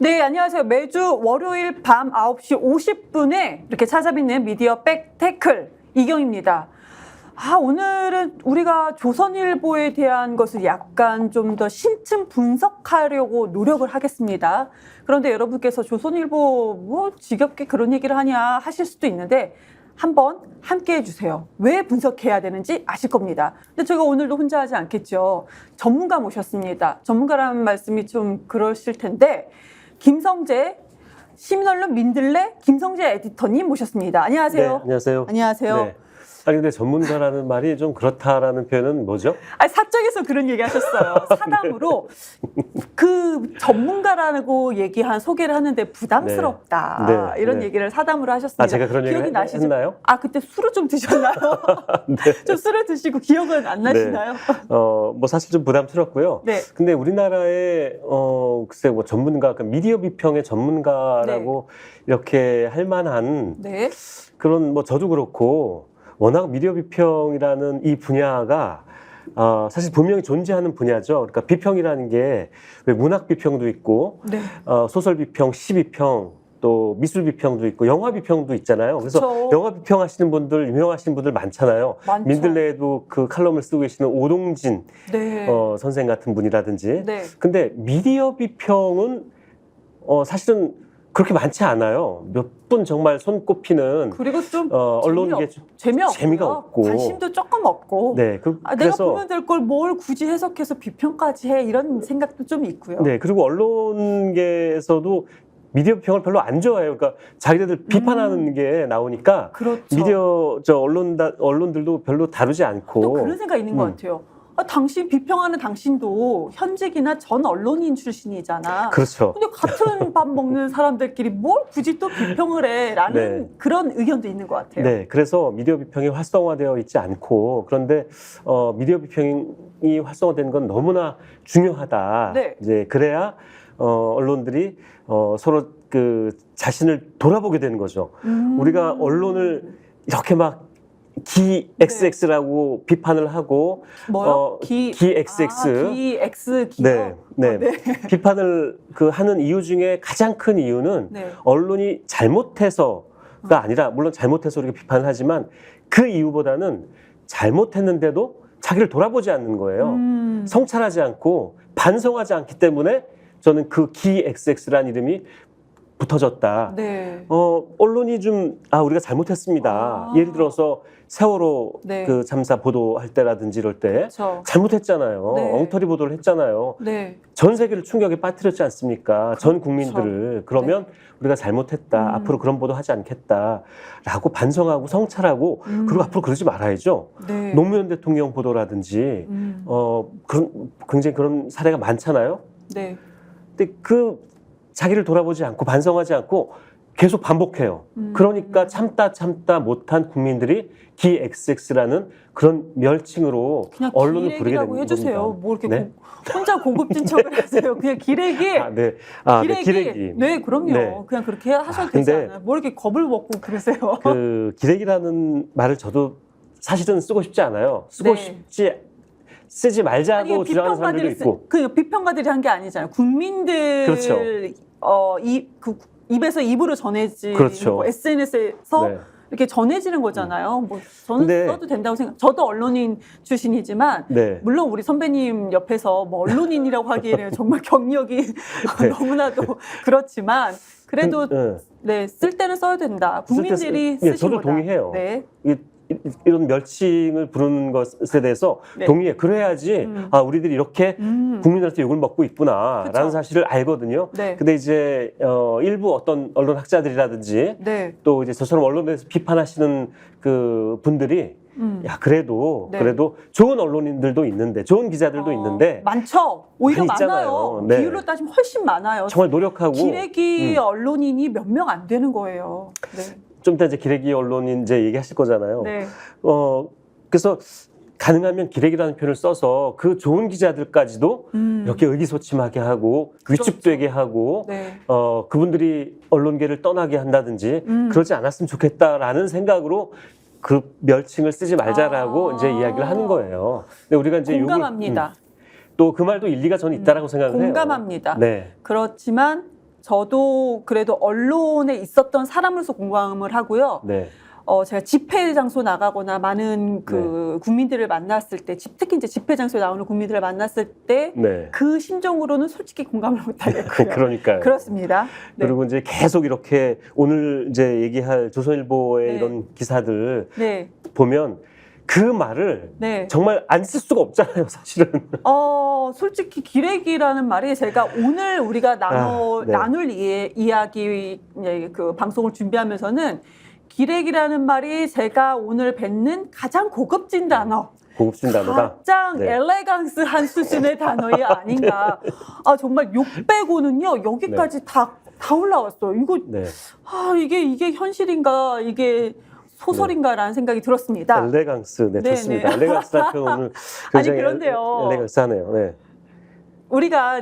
네, 안녕하세요. 매주 월요일 밤 9시 50분에 이렇게 찾아뵙는 미디어 백태클 이경입니다. 오늘은 우리가 조선일보에 대한 것을 약간 좀 더 심층 분석하려고 노력을 하겠습니다. 그런데 여러분께서 조선일보 뭐 지겹게 그런 얘기를 하냐 하실 수도 있는데 한번 함께 해주세요. 왜 분석해야 되는지 아실 겁니다. 근데 제가 오늘도 혼자 하지 않겠죠. 전문가 모셨습니다. 전문가라는 말씀이 좀 그러실 텐데 김성재 시민언론 민들레 김성재 에디터님 모셨습니다. 안녕하세요. 네, 안녕하세요. 안녕하세요. 네. 아니 근데 전문가라는 말이 좀 그렇다라는 표현은 뭐죠? 사적에서 그런 얘기 하셨어요. 사담으로 그 전문가라고 얘기한 소개를 하는데 부담스럽다. 네, 이런 네. 얘기를 사담으로 하셨습니다. 제가 그런 얘기를 기억이 나시죠? 했나요? 그때 술을 좀 드셨나요? 네. 좀 술을 드시고 기억은 안 나시나요? 뭐 사실 좀 부담스럽고요. 네. 근데 우리나라의 글쎄 뭐 전문가, 그러니까 미디어 비평의 전문가라고 이렇게 할 만한 네. 그런 뭐 저도 그렇고 워낙 미디어 비평이라는 이 분야가 사실 분명히 존재하는 분야죠. 그러니까 비평이라는 게 왜 문학 비평도 있고 네. 소설 비평, 시 비평, 또 미술 비평도 있고 영화 비평도 있잖아요. 그래서 그쵸. 영화 비평하시는 분들, 유명하신 분들 많잖아요. 많죠. 민들레에도 그 칼럼을 쓰고 계시는 오동진 네. 선생 같은 분이라든지. 네. 근데 미디어 비평은 사실은 그렇게 많지 않아요. 몇 분 정말 손꼽히는 그리고 좀 언론계 재미가 없고 관심도 조금 없고 네, 내가 그래서 보면 될 걸 뭘 굳이 해석해서 비평까지 해 이런 생각도 좀 있고요. 네, 그리고 언론계에서도 미디어 비평을 별로 안 좋아해요. 그러니까 자기네들 비판하는 게 나오니까 그렇죠. 미디어 언론들도 별로 다루지 않고 또 그런 생각 있는 것 같아요. 당신 비평하는 당신도 현직이나 전 언론인 출신이잖아. 그렇죠. 근데 같은 밥 먹는 사람들끼리 뭘 굳이 또 비평을 해라는 네. 그런 의견도 있는 것 같아요. 네, 그래서 미디어 비평이 활성화되어 있지 않고 그런데 미디어 비평이 활성화되는 건 너무나 중요하다. 네. 이제 그래야 언론들이 서로 그 자신을 돌아보게 되는 거죠. 우리가 언론을 이렇게 막 기XX라고 비판을 하고 뭐요? 기XX 기X 기업. 네, 네. 비판을 하는 이유 중에 가장 큰 이유는 네. 언론이 잘못해서가 아니라 물론 잘못해서 우리가 비판을 하지만 그 이유보다는 잘못했는데도 자기를 돌아보지 않는 거예요. 성찰하지 않고 반성하지 않기 때문에 저는 그 기XX라는 이름이 붙어졌다. 네. 언론이 좀 우리가 잘못했습니다. 예를 들어서 세월호 네. 그 참사 보도할 때라든지 이럴 때 그렇죠. 잘못했잖아요. 네. 엉터리 보도를 했잖아요. 네. 전 세계를 충격에 빠뜨렸지 않습니까? 전 그렇죠. 국민들을. 그러면 우리가 잘못했다. 앞으로 그런 보도 하지 않겠다라고 반성하고 성찰하고 그리고 앞으로 그러지 말아야죠. 네. 노무현 대통령 보도라든지 굉장히 그런 사례가 많잖아요. 네. 근데 자기를 돌아보지 않고 반성하지 않고 계속 반복해요. 그러니까 참다 못한 국민들이 기XX라는 그런 멸칭으로 그냥 언론을 부르게 기레기라고 됩니다. 해주세요. 뭐 이렇게 네? 혼자 고급진 척을 하세요. 그냥 기레기. 네. 기레기. 기레기. 네, 그럼요. 네. 그냥 그렇게 하셔도 근데 되지 않아요. 뭐 이렇게 겁을 먹고 그러세요. 기레기라는 말을 저도 사실은 쓰고 싶지 않아요. 쓰지 말자고 주장하는 사람들도 있고. 비평가들이 한 게 아니잖아요. 국민들 그렇죠. 입에서 입으로 전해지고 그렇죠. SNS에서 네. 이렇게 전해지는 거잖아요. 뭐 저는 근데 써도 된다고 생각. 저도 언론인 출신이지만 네. 물론 우리 선배님 옆에서 뭐 언론인이라고 하기에는 정말 경력이 너무나도 그렇지만 그래도 네, 쓸 때는 써야 된다. 국민들이 쓰신 저도 거다. 동의해요. 네. 이런 멸칭을 부르는 것에 대해서 네. 동의해. 그래야지 우리들이 이렇게 국민들한테 욕을 먹고 있구나라는 그쵸. 사실을 알거든요. 네. 근데 이제 일부 어떤 언론 학자들이라든지 네. 또 이제 저처럼 언론에 대해서 비판하시는 그 분들이 그래도 좋은 언론인들도 있는데 좋은 기자들도 있는데 많죠. 오히려 많이 많아요. 있잖아요. 네. 비율로 따지면 훨씬 많아요. 정말 노력하고 기레기 언론인이 몇 명 안 되는 거예요. 네. 좀 이따 이제 기레기 언론인 이제 얘기하실 거잖아요. 네. 그래서 가능하면 기레기라는 표현을 써서 그 좋은 기자들까지도 이렇게 의기소침하게 하고 위축되게 하고 네. 그분들이 언론계를 떠나게 한다든지 그러지 않았으면 좋겠다라는 생각으로 그 멸칭을 쓰지 말자라고 이제 이야기를 하는 거예요. 근데 우리가 이제 공감합니다. 또 그 말도 일리가 저는 있다라고 생각을 해요. 공감합니다. 네. 그렇지만 저도 그래도 언론에 있었던 사람으로서 공감을 하고요. 네. 제가 집회 장소 나가거나 많은 그 국민들을 만났을 때, 특히 이제 집회 장소에 나오는 국민들을 만났을 때, 네. 그 심정으로는 솔직히 공감을 못하겠고요. 그러니까요. 그렇습니다. 네. 그리고 이제 계속 이렇게 오늘 이제 얘기할 조선일보의 네. 이런 기사들 네. 보면 그 말을 네. 정말 안 쓸 수가 없잖아요, 사실은. 솔직히 기레기라는 말이 제가 오늘 우리가 네. 나눌 이야기 그 방송을 준비하면서는 기레기라는 말이 제가 오늘 뵙는 가장 고급진 단어. 고급진 단어다. 가장 네. 엘레강스한 수준의 단어이 아닌가. 정말 욕 빼고는요, 여기까지 다 올라왔어요. 이거, 네. 이게 현실인가, 이게 소설인가라는 생각이 들었습니다. 엘레강스, 네, 네, 좋습니다. 네. 엘레강스라는 표현 오늘 굉장히 그런데요. 엘레강스하네요. 네.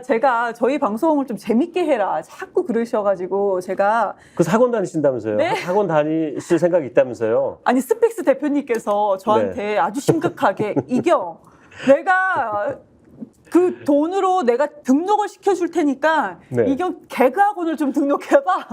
제가 저희 방송을 좀 재밌게 해라. 자꾸 그러셔가지고 제가. 그래서 학원 다니신다면서요? 네? 학원 다니실 생각이 있다면서요? 아니, 스펙스 대표님께서 저한테 아주 심각하게 이경, 내가 그 돈으로 내가 등록을 시켜줄 테니까 네. 이경 개그학원을 좀 등록해봐.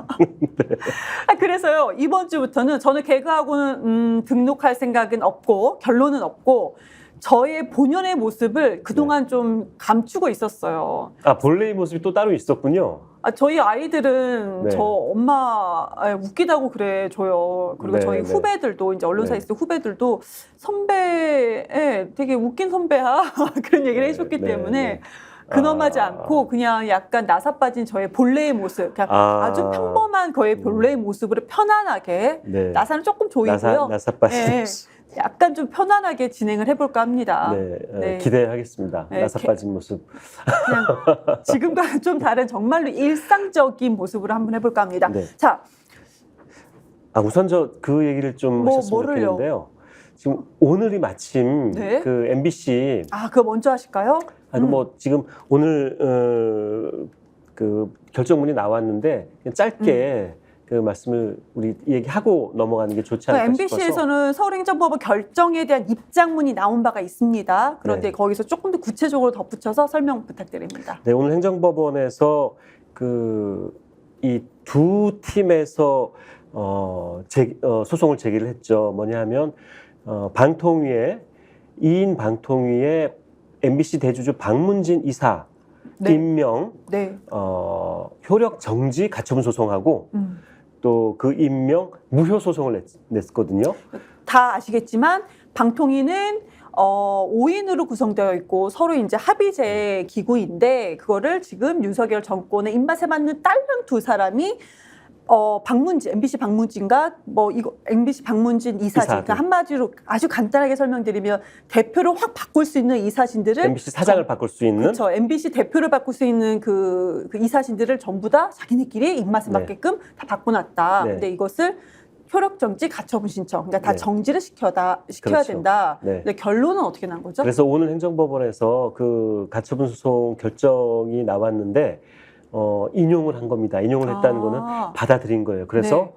그래서요, 이번 주부터는 저는 개그학원은 등록할 생각은 없고 결론은 없고 저의 본연의 모습을 그동안 좀 감추고 있었어요. 본래의 모습이 또 따로 있었군요. 저희 아이들은 네. 저 엄마 웃기다고 그래 줘요. 그리고 네, 저희 네. 후배들도 이제 언론사에 네. 있을 때 후배들도 선배 되게 웃긴 선배야 그런 얘기를 네, 해줬기 네, 때문에 네. 근엄하지 않고 그냥 약간 나사 빠진 저의 본래의 모습, 그냥 아주 평범한 거의 본래의 모습으로 편안하게 네. 나사는 조금 조이고요. 나사 빠진 네. 모습. 약간 좀 편안하게 진행을 해볼까 합니다. 네, 네. 기대하겠습니다. 네, 나사 빠진 모습. 그냥 지금과는 좀 다른 정말로 일상적인 모습으로 한번 해볼까 합니다. 네. 자, 우선 그 얘기를 좀 하셨으면 뭐를요? 좋겠는데요. 지금 오늘이 마침 네. 그 MBC 그거 먼저 하실까요? 지금 오늘 그 결정문이 나왔는데 그냥 짧게 그 말씀을 우리 얘기하고 넘어가는 게 좋지 않을까 싶어서. MBC에서는 서울행정법원 결정에 대한 입장문이 나온 바가 있습니다. 그런데 네. 거기서 조금 더 구체적으로 덧붙여서 설명 부탁드립니다. 네, 오늘 행정법원에서 이 두 팀에서 소송을 제기를 했죠. 뭐냐면 방통위에 2인 방통위에 MBC 대주주 박문진 이사 네. 임명 네. 효력 정지 가처분 소송하고 또 그 임명 무효 소송을 냈거든요. 다 아시겠지만 방통위는 5인으로 구성되어 있고 서로 이제 합의제 기구인데 그거를 지금 윤석열 정권의 입맛에 맞는 딸랑 두 사람이 MBC 박문진과 MBC 박문진 이사진, 그러니까 한마디로 아주 간단하게 설명드리면 대표를 확 바꿀 수 있는 이사진들을 MBC 사장을 바꿀 수 있는 그렇죠. MBC 대표를 바꿀 수 있는 그 이사진들을 전부 다 자기네끼리 입맛에 네. 맞게끔 다 바꿔놨다. 네. 근데 이것을 효력정지 가처분 신청, 그러니까 다 네. 정지를 시켜야 그렇죠. 된다. 네. 근데 결론은 어떻게 난 거죠? 그래서 오늘 행정법원에서 그 가처분 소송 결정이 나왔는데 인용을 한 겁니다. 인용을 했다는 거는 받아들인 거예요. 그래서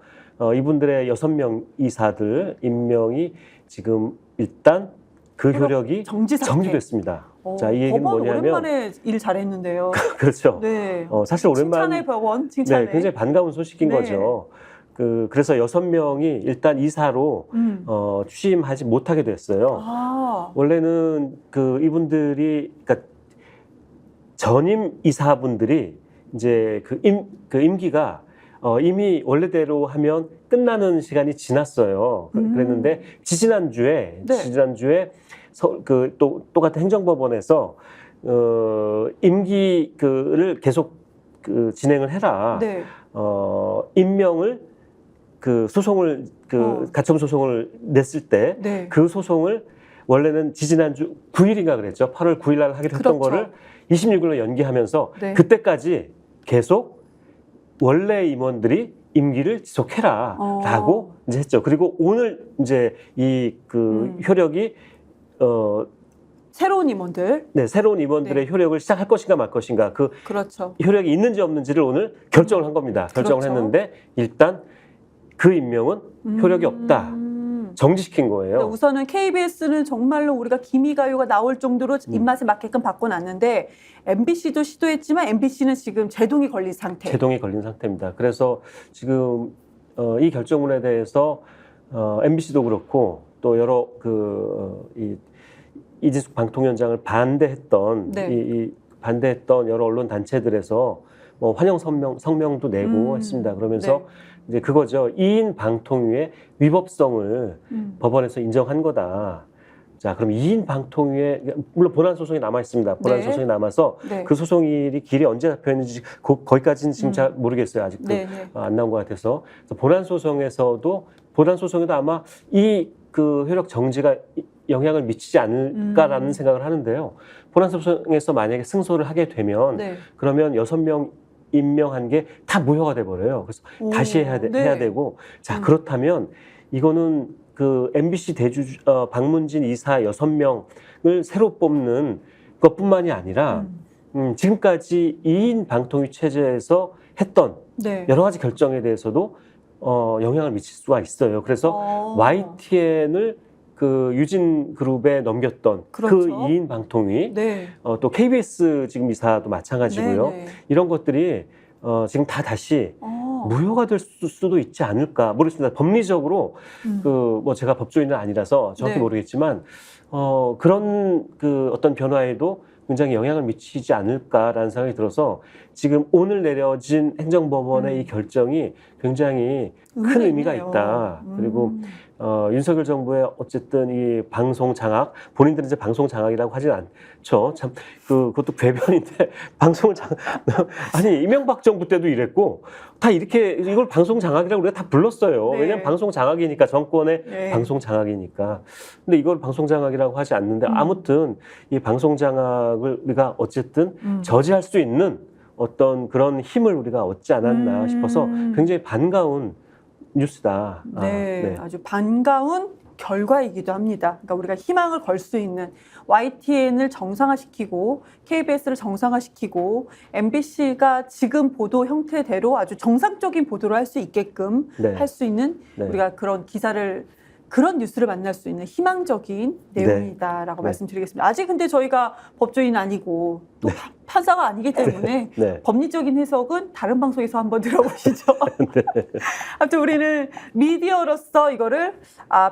이분들의 6명 이사들 임명이 지금 일단 그 효력이 정지됐습니다. 자, 이 얘기는 법원 뭐냐면 오랜만에 일 잘했는데요. 그렇죠. 네. 사실 칭찬해 법원, 칭찬해. 네, 굉장히 반가운 소식인 네. 거죠. 그래서 6명이 일단 이사로 취임하지 못하게 됐어요. 원래는 이분들이 그러니까 전임 이사분들이 이제 임기가 이미 원래대로 하면 끝나는 시간이 지났어요. 그랬는데 지지난주에 똑같은 행정법원에서 임기를 계속 진행을 해라. 네. 임명을 소송을 가처분 소송을 냈을 때 그 네. 소송을 원래는 지지난주 9일인가 그랬죠. 8월 9일 날 하기로 했던 그렇죠. 거를 26일로 연기하면서 네. 그때까지 계속 원래 임원들이 임기를 지속해라라고 이제 했죠. 그리고 오늘 이제 효력이 새로운 임원들. 네, 새로운 임원들의 효력을 시작할 것인가 말 것인가 그렇죠. 효력이 있는지 없는지를 오늘 결정을 한 겁니다. 결정을 그렇죠. 했는데 일단 그 임명은 효력이 없다. 정지시킨 거예요. 우선은 KBS는 정말로 우리가 기미가요가 나올 정도로 입맛에 맞게끔 바꿔놨는데 MBC도 시도했지만 MBC는 지금 제동이 걸린 상태. 제동이 걸린 상태입니다. 그래서 지금 이 결정문에 대해서 MBC도 그렇고 또 여러 이지숙 방통위원장을 반대했던 네. 반대했던 여러 언론 단체들에서 뭐 환영 성명도 내고 했습니다. 그러면서 이제 그거죠. 2인 방통위의 위법성을 법원에서 인정한 거다. 자, 그럼 2인 방통위에 물론 본안 소송이 남아 있습니다. 본안 소송이 남아서 그 소송일이 길이 언제 잡혀있는지 거기까지는 지금 잘 모르겠어요. 아직도 안 나온 것 같아서. 그래서 본안 소송에도 아마 이 그 효력 정지가 영향을 미치지 않을까라는 생각을 하는데요. 본안 소송에서 만약에 승소를 하게 되면 그러면 6명 임명한 게 다 무효가 돼 버려요. 그래서 다시 해야 되고. 자, 그렇다면 이거는 그 MBC 박문진 이사 6명을 새로 뽑는 것뿐만이 아니라 지금까지 2인 방통위 체제에서 했던 여러 가지 결정에 대해서도 영향을 미칠 수가 있어요. 그래서 YTN을 그 유진 그룹에 넘겼던 그 2인 방통위, 또 KBS 지금 이사도 마찬가지고요. 이런 것들이 지금 다 다시 무효가 될 수도 있지 않을까 모르겠습니다. 법리적으로 뭐 제가 법조인은 아니라서 정확히 모르겠지만 그런 그 어떤 변화에도 굉장히 영향을 미치지 않을까라는 생각이 들어서 지금 오늘 내려진 행정법원의 이 결정이 굉장히 큰 의미가 있다. 그리고 윤석열 정부의 어쨌든 이 방송 장악, 본인들은 이제 방송 장악이라고 하진 않죠. 참 그것도 궤변인데 방송을 아니 이명박 정부 때도 이랬고 다 이렇게 이걸 방송 장악이라고 우리가 다 불렀어요. 왜냐하면 방송 장악이니까 정권의 방송 장악이니까. 근데 이걸 방송 장악이라고 하지 않는데 아무튼 이 방송 장악을 우리가 어쨌든 저지할 수 있는 어떤 그런 힘을 우리가 얻지 않았나 싶어서 굉장히 반가운 뉴스다. 아주 반가운 결과이기도 합니다. 그러니까 우리가 희망을 걸 수 있는 YTN을 정상화시키고 KBS를 정상화시키고 MBC가 지금 보도 형태대로 아주 정상적인 보도를 할 수 있게끔 할 수 있는 우리가 그런 뉴스를 만날 수 있는 희망적인 내용이다라고 말씀드리겠습니다. 아직 근데 저희가 법조인 아니고 또 판사가 아니기 때문에 법리적인 해석은 다른 방송에서 한번 들어보시죠. 아무튼 우리는 미디어로서 이거를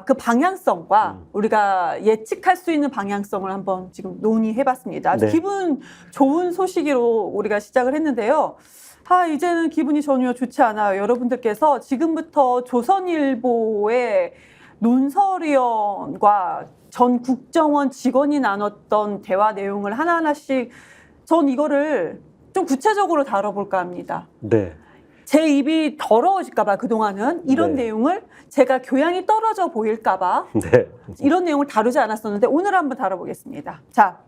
그 방향성과 우리가 예측할 수 있는 방향성을 한번 지금 논의해봤습니다. 아주 기분 좋은 소식으로 우리가 시작을 했는데요. 이제는 기분이 전혀 좋지 않아요. 여러분들께서 지금부터 조선일보의 논설위원과 전 국정원 직원이 나눴던 대화 내용을 하나하나씩 전 이거를 좀 구체적으로 다뤄볼까 합니다. 제 입이 더러워질까봐 그동안은 이런 내용을 제가 교양이 떨어져 보일까봐 이런 내용을 다루지 않았었는데 오늘 한번 다뤄보겠습니다. 자,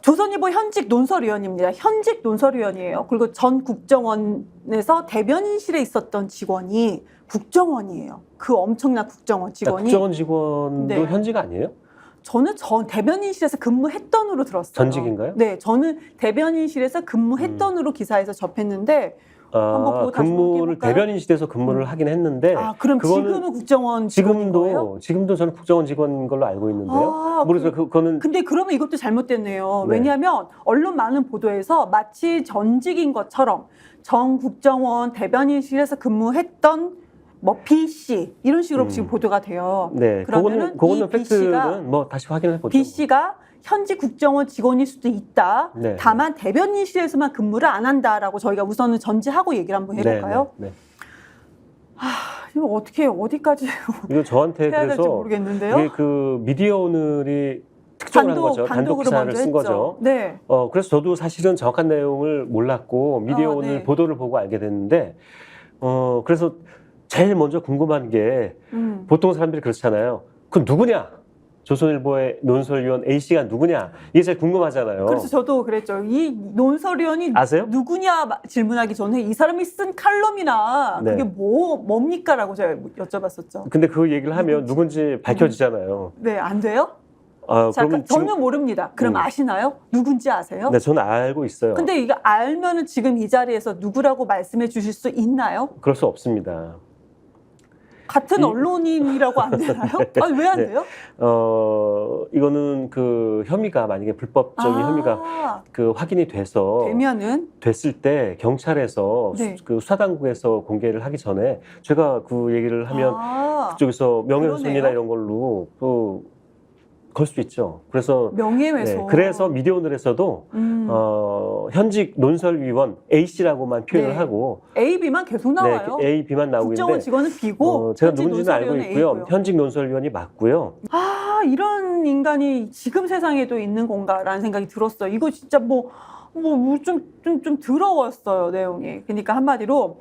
조선일보 현직 논설위원입니다. 현직 논설위원이에요. 그리고 전 국정원에서 대변인실에 있었던 직원이 국정원이에요. 그 엄청난 국정원 직원이. 국정원 직원도 현직 아니에요? 저는 대변인실에서 근무했던으로 들었어요. 전직인가요? 네, 저는 대변인실에서 근무했던으로 기사에서 접했는데 근무를 대변인실에서 근무를 하긴 했는데 그럼 지금은 국정원 직원인 거예요? 지금도 저는 국정원 직원인 걸로 알고 있는데요. 모르겠어요. 그거는 근데 그러면 이것도 잘못됐네요. 왜냐하면 언론 많은 보도에서 마치 전직인 것처럼 전 국정원 대변인실에서 근무했던 뭐 B 씨 이런 식으로 지금 보도가 돼요. 그러면은 그거는 팩트는 뭐 다시 확인해 보죠. B 씨가 현직 국정원 직원일 수도 있다. 다만 대변인실에서만 근무를 안 한다라고 저희가 우선은 전제하고 얘기를 한번 해볼까요? 이거 어디까지 이거 저한테 해야 될지 그래서 모르겠는데요. 이게 그 미디어 오늘이 특종을 한 거죠. 단독 기사를 쓴 거죠. 그래서 저도 사실은 정확한 내용을 몰랐고 미디어 오늘 보도를 보고 알게 됐는데 그래서 제일 먼저 궁금한 게 보통 사람들이 그렇잖아요. 그 누구냐? 조선일보의 논설위원 A씨가 누구냐? 이게 제일 궁금하잖아요. 그래서 저도 그랬죠. 이 논설위원이 아세요? 누구냐 질문하기 전에 이 사람이 쓴 칼럼이나 그게 뭡니까? 라고 제가 여쭤봤었죠. 근데 그 얘기를 하면 누군지 밝혀지잖아요. 안 돼요? 자, 저는 모릅니다. 그럼 아시나요? 누군지 아세요? 네, 저는 알고 있어요. 근데 이거 알면은 지금 이 자리에서 누구라고 말씀해 주실 수 있나요? 그럴 수 없습니다. 같은 언론인이라고 안 되나요? 아니, 왜 안 네. 돼요? 이거는 그 혐의가 만약에 불법적인 혐의가 그 확인이 됐을 때 경찰에서 네. 그 수사당국에서 공개를 하기 전에 제가 그 얘기를 하면 그쪽에서 명예훼손이나 그러네요. 이런 걸로 걸 수 있죠. 그래서 명예훼손. 네, 그래서 미디어오늘에서도 현직 논설위원 A 씨라고만 표현을 네. 하고 A, B만 계속 나와요. 네, A, B만 나오고 국정원 있는데 직원은 B고 제가 현직 누군지는 알고 논설위원은 있고요. A고요. 현직 논설위원이 맞고요. 이런 인간이 지금 세상에도 있는 건가라는 생각이 들었어요. 이거 진짜 좀 더러웠어요, 내용이. 그러니까 한마디로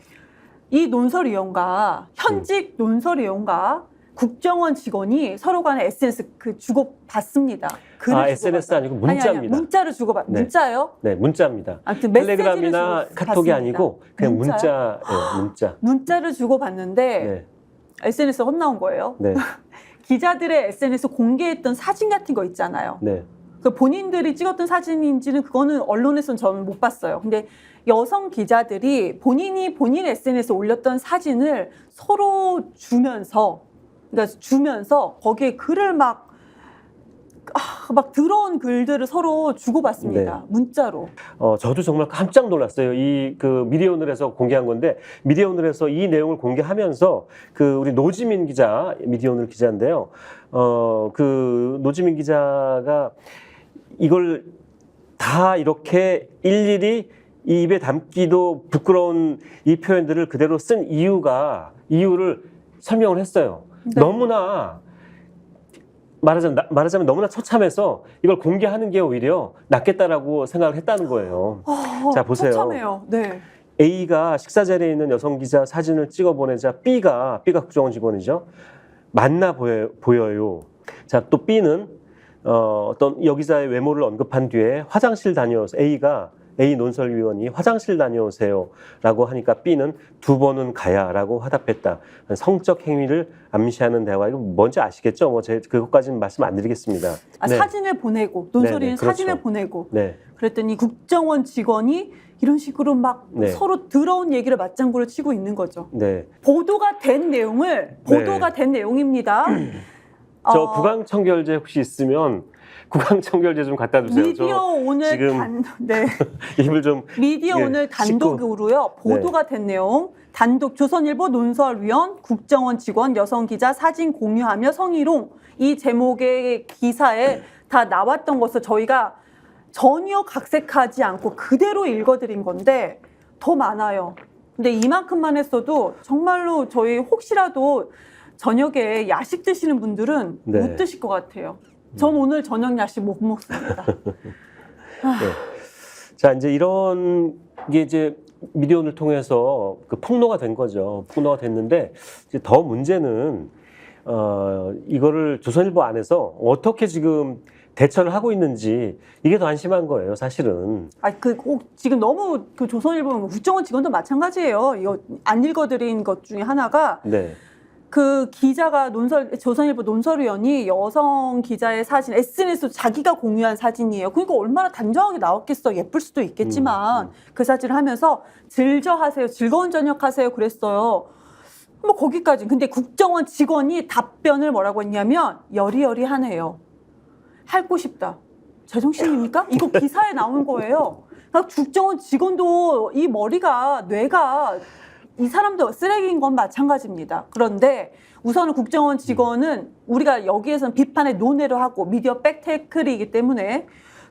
이 논설위원과 현직 논설위원과 국정원 직원이 서로 간에 SNS 주고받습니다. SNS 아니고 문자입니다. 아니, 문자를 주고받. 네. 문자요? 네, 문자입니다. 아무튼 메시지를 텔레그램이나 카톡이 주고받습니다. 아니고 그냥 문자요? 문자. 문자를 주고받는데 네, SNS가 혼나온 거예요. 네, 기자들의 SNS 공개했던 사진 같은 거 있잖아요. 네. 그 본인들이 찍었던 사진인지는 그거는 언론에서는 저는 못 봤어요. 근데 여성 기자들이 본인 SNS에 올렸던 사진을 서로 주면서 거기에 글을 막 더러운 글들을 서로 주고받습니다. 네. 문자로. 저도 정말 깜짝 놀랐어요. 이 그 미디어오늘에서 공개한 건데 미디어오늘에서 이 내용을 공개하면서 그 우리 노지민 기자, 미디어오늘 기자인데요. 그 노지민 기자가 이걸 다 이렇게 일일이 이 입에 담기도 부끄러운 이 표현들을 그대로 쓴 이유를 설명을 했어요. 네. 너무나 말하자면 너무나 처참해서 이걸 공개하는 게 오히려 낫겠다라고 생각을 했다는 거예요. 자, 보세요. 처참해요. 네. A가 식사 자리에 있는 여성 기자 사진을 찍어 보내자 B가 국정원 직원이죠. 만나 보여요. 자, 또 B는 어떤 여기자의 외모를 언급한 뒤에 화장실 다녀오세요. A 논설위원이 화장실 다녀오세요 라고 하니까 B는 2번은 가야 라고 화답했다. 성적 행위를 암시하는 대화. 이거 뭔지 아시겠죠? 그것까지는 말씀 안 드리겠습니다. 네. 사진을 보내고, 논설위원 그렇죠. 사진을 보내고. 네. 그랬더니 국정원 직원이 이런 식으로 막 서로 더러운 얘기를 맞장구를 치고 있는 거죠. 네. 보도가 된 내용입니다. 저 부강청결제 혹시 있으면 구강청결제 좀 갖다 주세요. 미디어 오늘 지금 입을 좀 미디어 오늘 단독으로요. 보도가 된 내용. 단독 조선일보 논설위원 국정원 직원 여성 기자 사진 공유하며 성희롱. 이 제목의 기사에 다 나왔던 것을 저희가 전혀 각색하지 않고 그대로 읽어드린 건데 더 많아요. 근데 이만큼만 했어도 정말로 저희 혹시라도 저녁에 야식 드시는 분들은 못 드실 것 같아요. 전 오늘 저녁 야식 못 먹습니다. 자, 이제 이런 게 이제 미디어를 통해서 그 폭로가 된 거죠. 폭로가 됐는데 이제 더 문제는 이거를 조선일보 안에서 어떻게 지금 대처를 하고 있는지 이게 더 안심한 거예요, 사실은. 지금 너무 그 조선일보 국정원 직원도 마찬가지예요. 이거 안 읽어드린 것 중에 하나가 그 기자가 조선일보 논설위원이 여성 기자의 사진, SNS 자기가 공유한 사진이에요. 그러니까 얼마나 단정하게 나왔겠어. 예쁠 수도 있겠지만 그 사진을 하면서 즐거하세요. 즐거운 저녁 하세요. 그랬어요. 뭐 거기까지. 근데 국정원 직원이 답변을 뭐라고 했냐면 여리여리하네요. 핥고 싶다. 제정신입니까? 이거 기사에 나온 거예요. 그러니까 국정원 직원도 이 뇌가 이 사람도 쓰레기인 건 마찬가지입니다. 그런데 우선은 국정원 직원은 우리가 여기에서는 비판의 논외로 하고 미디어 백테클이기 때문에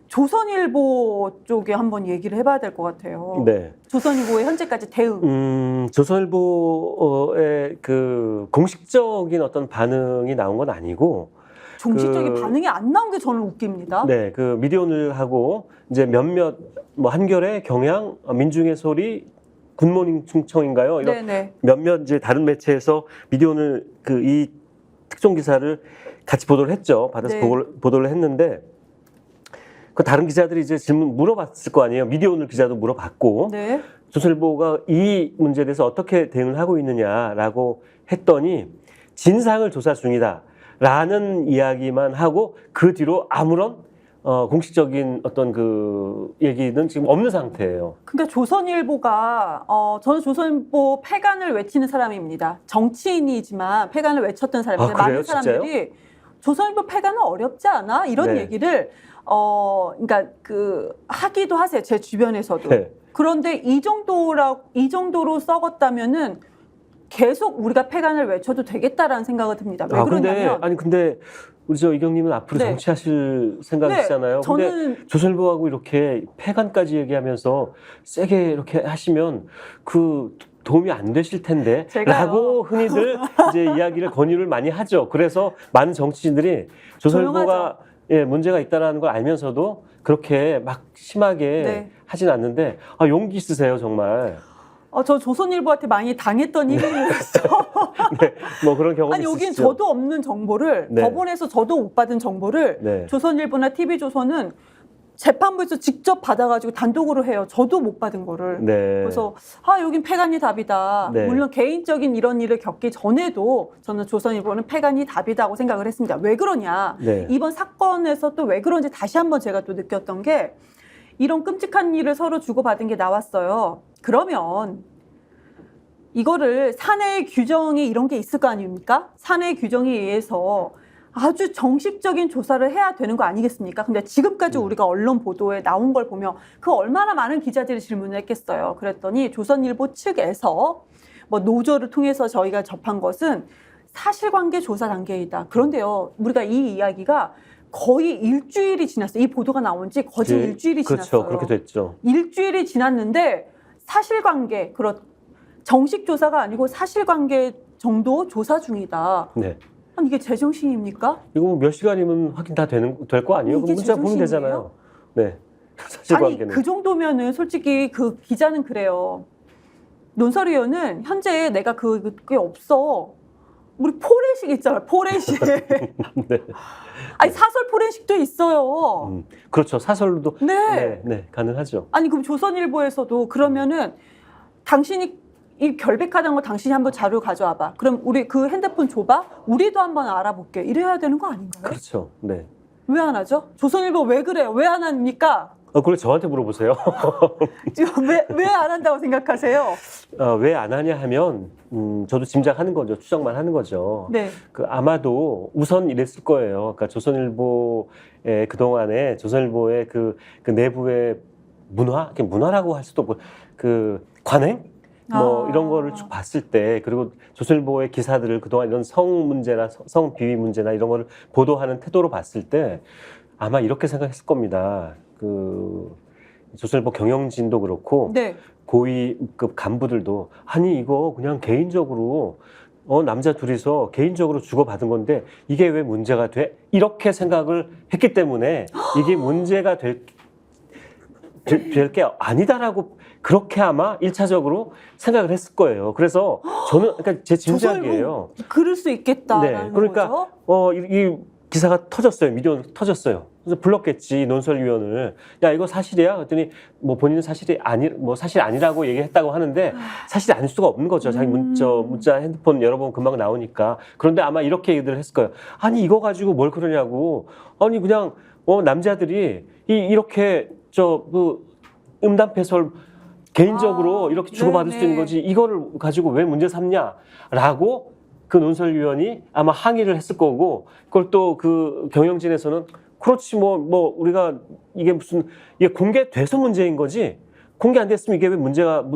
조선일보 쪽에 한번 얘기를 해봐야 될 것 같아요. 네. 조선일보의 현재까지 대응. 조선일보의 그 공식적인 어떤 반응이 나온 건 아니고 정식적인 반응이 안 나온 게 저는 웃깁니다. 네, 그 미디어오늘하고 이제 몇몇 한겨레, 경향, 민중의 소리, 굿모닝 충청인가요? 이런 몇몇 이제 다른 매체에서 미디어오늘 이 특종 기사를 같이 보도를 했죠. 받아서 보도를 했는데 그 다른 기자들이 이제 질문 물어봤을 거 아니에요. 미디어오늘 기자도 물어봤고 조선일보가 이 문제에 대해서 어떻게 대응을 하고 있느냐라고 했더니 진상을 조사 중이다라는 이야기만 하고 그 뒤로 아무런 공식적인 어떤 그 얘기는 지금 없는 상태예요. 그러니까 조선일보가 저는 조선일보 폐간을 외치는 사람입니다. 정치인이지만 폐간을 외쳤던 사람인데 아, 그래요? 많은 사람들이 조선일보 폐간은 어렵지 않아? 이런 네. 얘기를 그러니까 그 하기도 하세요. 제 주변에서도. 네. 그런데 이 정도로 썩었다면은 계속 우리가 폐간을 외쳐도 되겠다라는 생각이 듭니다. 왜 그러냐면 근데 우리 저 이경님은 앞으로 네. 정치하실 생각이시잖아요. 근데 저는 조선일보하고 이렇게 폐간까지 얘기하면서 세게 이렇게 하시면 그 도움이 안 되실 텐데 제가요. 라고 흔히들 이제 이야기를 권유를 많이 하죠. 그래서 많은 정치인들이 조선일보가 조용하죠. 예, 문제가 있다는 걸 알면서도 그렇게 막 심하게 네. 하진 않는데 용기 있으세요, 정말. 저 조선일보한테 많이 당했던 일이었어. 네, 뭐 그런 경험이 아니 여긴 있으시죠? 저도 없는 정보를 네. 법원에서 저도 못 받은 정보를 네. 조선일보나 TV조선은 재판부에서 직접 받아가지고 단독으로 해요. 저도 못 받은 거를. 네. 그래서 여긴 폐간이 답이다. 네. 물론 개인적인 이런 일을 겪기 전에도 저는 조선일보는 폐간이 답이다고 생각을 했습니다. 왜 그러냐? 네. 이번 사건에서 또 왜 그런지 다시 한번 제가 또 느꼈던 게 이런 끔찍한 일을 서로 주고받은 게 나왔어요. 그러면 이거를 사내 규정이 이런 게 있을 거 아닙니까? 사내 규정에 의해서 아주 정식적인 조사를 해야 되는 거 아니겠습니까? 근데 지금까지 우리가 언론 보도에 나온 걸 보면 그 얼마나 많은 기자들이 질문을 했겠어요. 그랬더니 조선일보 측에서 뭐 노조를 통해서 저희가 접한 것은 사실관계 조사 단계이다. 그런데요, 우리가 이 이야기가 거의 일주일이 지났어요. 이 보도가 나온 지 거진 네, 일주일이 그렇죠. 지났어요. 그렇게 됐죠. 일주일이 지났는데 사실관계, 정식 조사가 아니고 사실관계 정도 조사 중이다. 네. 아니 이게 제정신입니까? 이거 뭐 몇 시간이면 확인 다 될 거 아니에요? 이게 그럼 문자 보면 제정신이에요? 되잖아요. 네. 아니 사실관계는. 그 정도면은 솔직히 그 기자는 그래요. 논설위원은 현재 내가 그게 없어. 우리 포렌식 있잖아요. 포렌식. 네. 아니 사설 포렌식도 있어요. 그렇죠. 사설로도 네. 네, 가능하죠. 아니 그럼 조선일보에서도 그러면은 당신이 이 결백하다는 거 당신이 한번 자료 가져와봐. 그럼 우리 그 핸드폰 줘봐. 우리도 한번 알아볼게. 이래야 되는 거 아닌가요? 그렇죠. 네. 왜 안 하죠? 조선일보 왜 그래요? 왜 안 합니까? 그걸 저한테 물어보세요. 지금 왜 안 한다고 생각하세요? 왜 안 하냐 하면 저도 짐작하는 거죠. 추정만 하는 거죠. 네. 아마도 우선 이랬을 거예요. 그러니까 조선일보의 그동안에 조선일보의 그 내부의 문화라고 할 수도 없고 그 관행? 이런 거를 쭉 봤을 때, 그리고 조선일보의 기사들을 그동안 이런 성 문제나 성 비위 문제나 이런 거를 보도하는 태도로 봤을 때 아마 이렇게 생각했을 겁니다. 조선일보 경영진도 그렇고 네. 고위급 간부들도 아니 이거 그냥 개인적으로 남자 둘이서 개인적으로 주고받은 건데 이게 왜 문제가 돼? 이렇게 생각을 했기 때문에 이게 문제가 될 게 아니다라고 그렇게 아마 1차적으로 생각을 했을 거예요. 그래서 저는 그러니까 제 짐작이에요. 그럴 수 있겠다라는 네, 그러니까 거죠. 이 기사가 터졌어요. 미디어 터졌어요. 그래서 불렀겠지 논설위원을. 야 이거 사실이야? 그랬더니 뭐 본인은 사실 아니라고 얘기했다고 하는데 사실이 아닐 수가 없는 거죠. 자기 문자 핸드폰 열어보면 금방 나오니까. 그런데 아마 이렇게 얘기를 했을 거예요. 아니 이거 가지고 뭘 그러냐고. 아니 그냥 남자들이 이렇게 음담패설 개인적으로 이렇게 주고받을 수 있는 거지 이거를 가지고 왜 문제 삼냐라고 그 논설위원이 아마 항의를 했을 거고, 그걸 또 그 경영진에서는 그렇지 우리가 이게 공개돼서 문제인 거지 공개 안 됐으면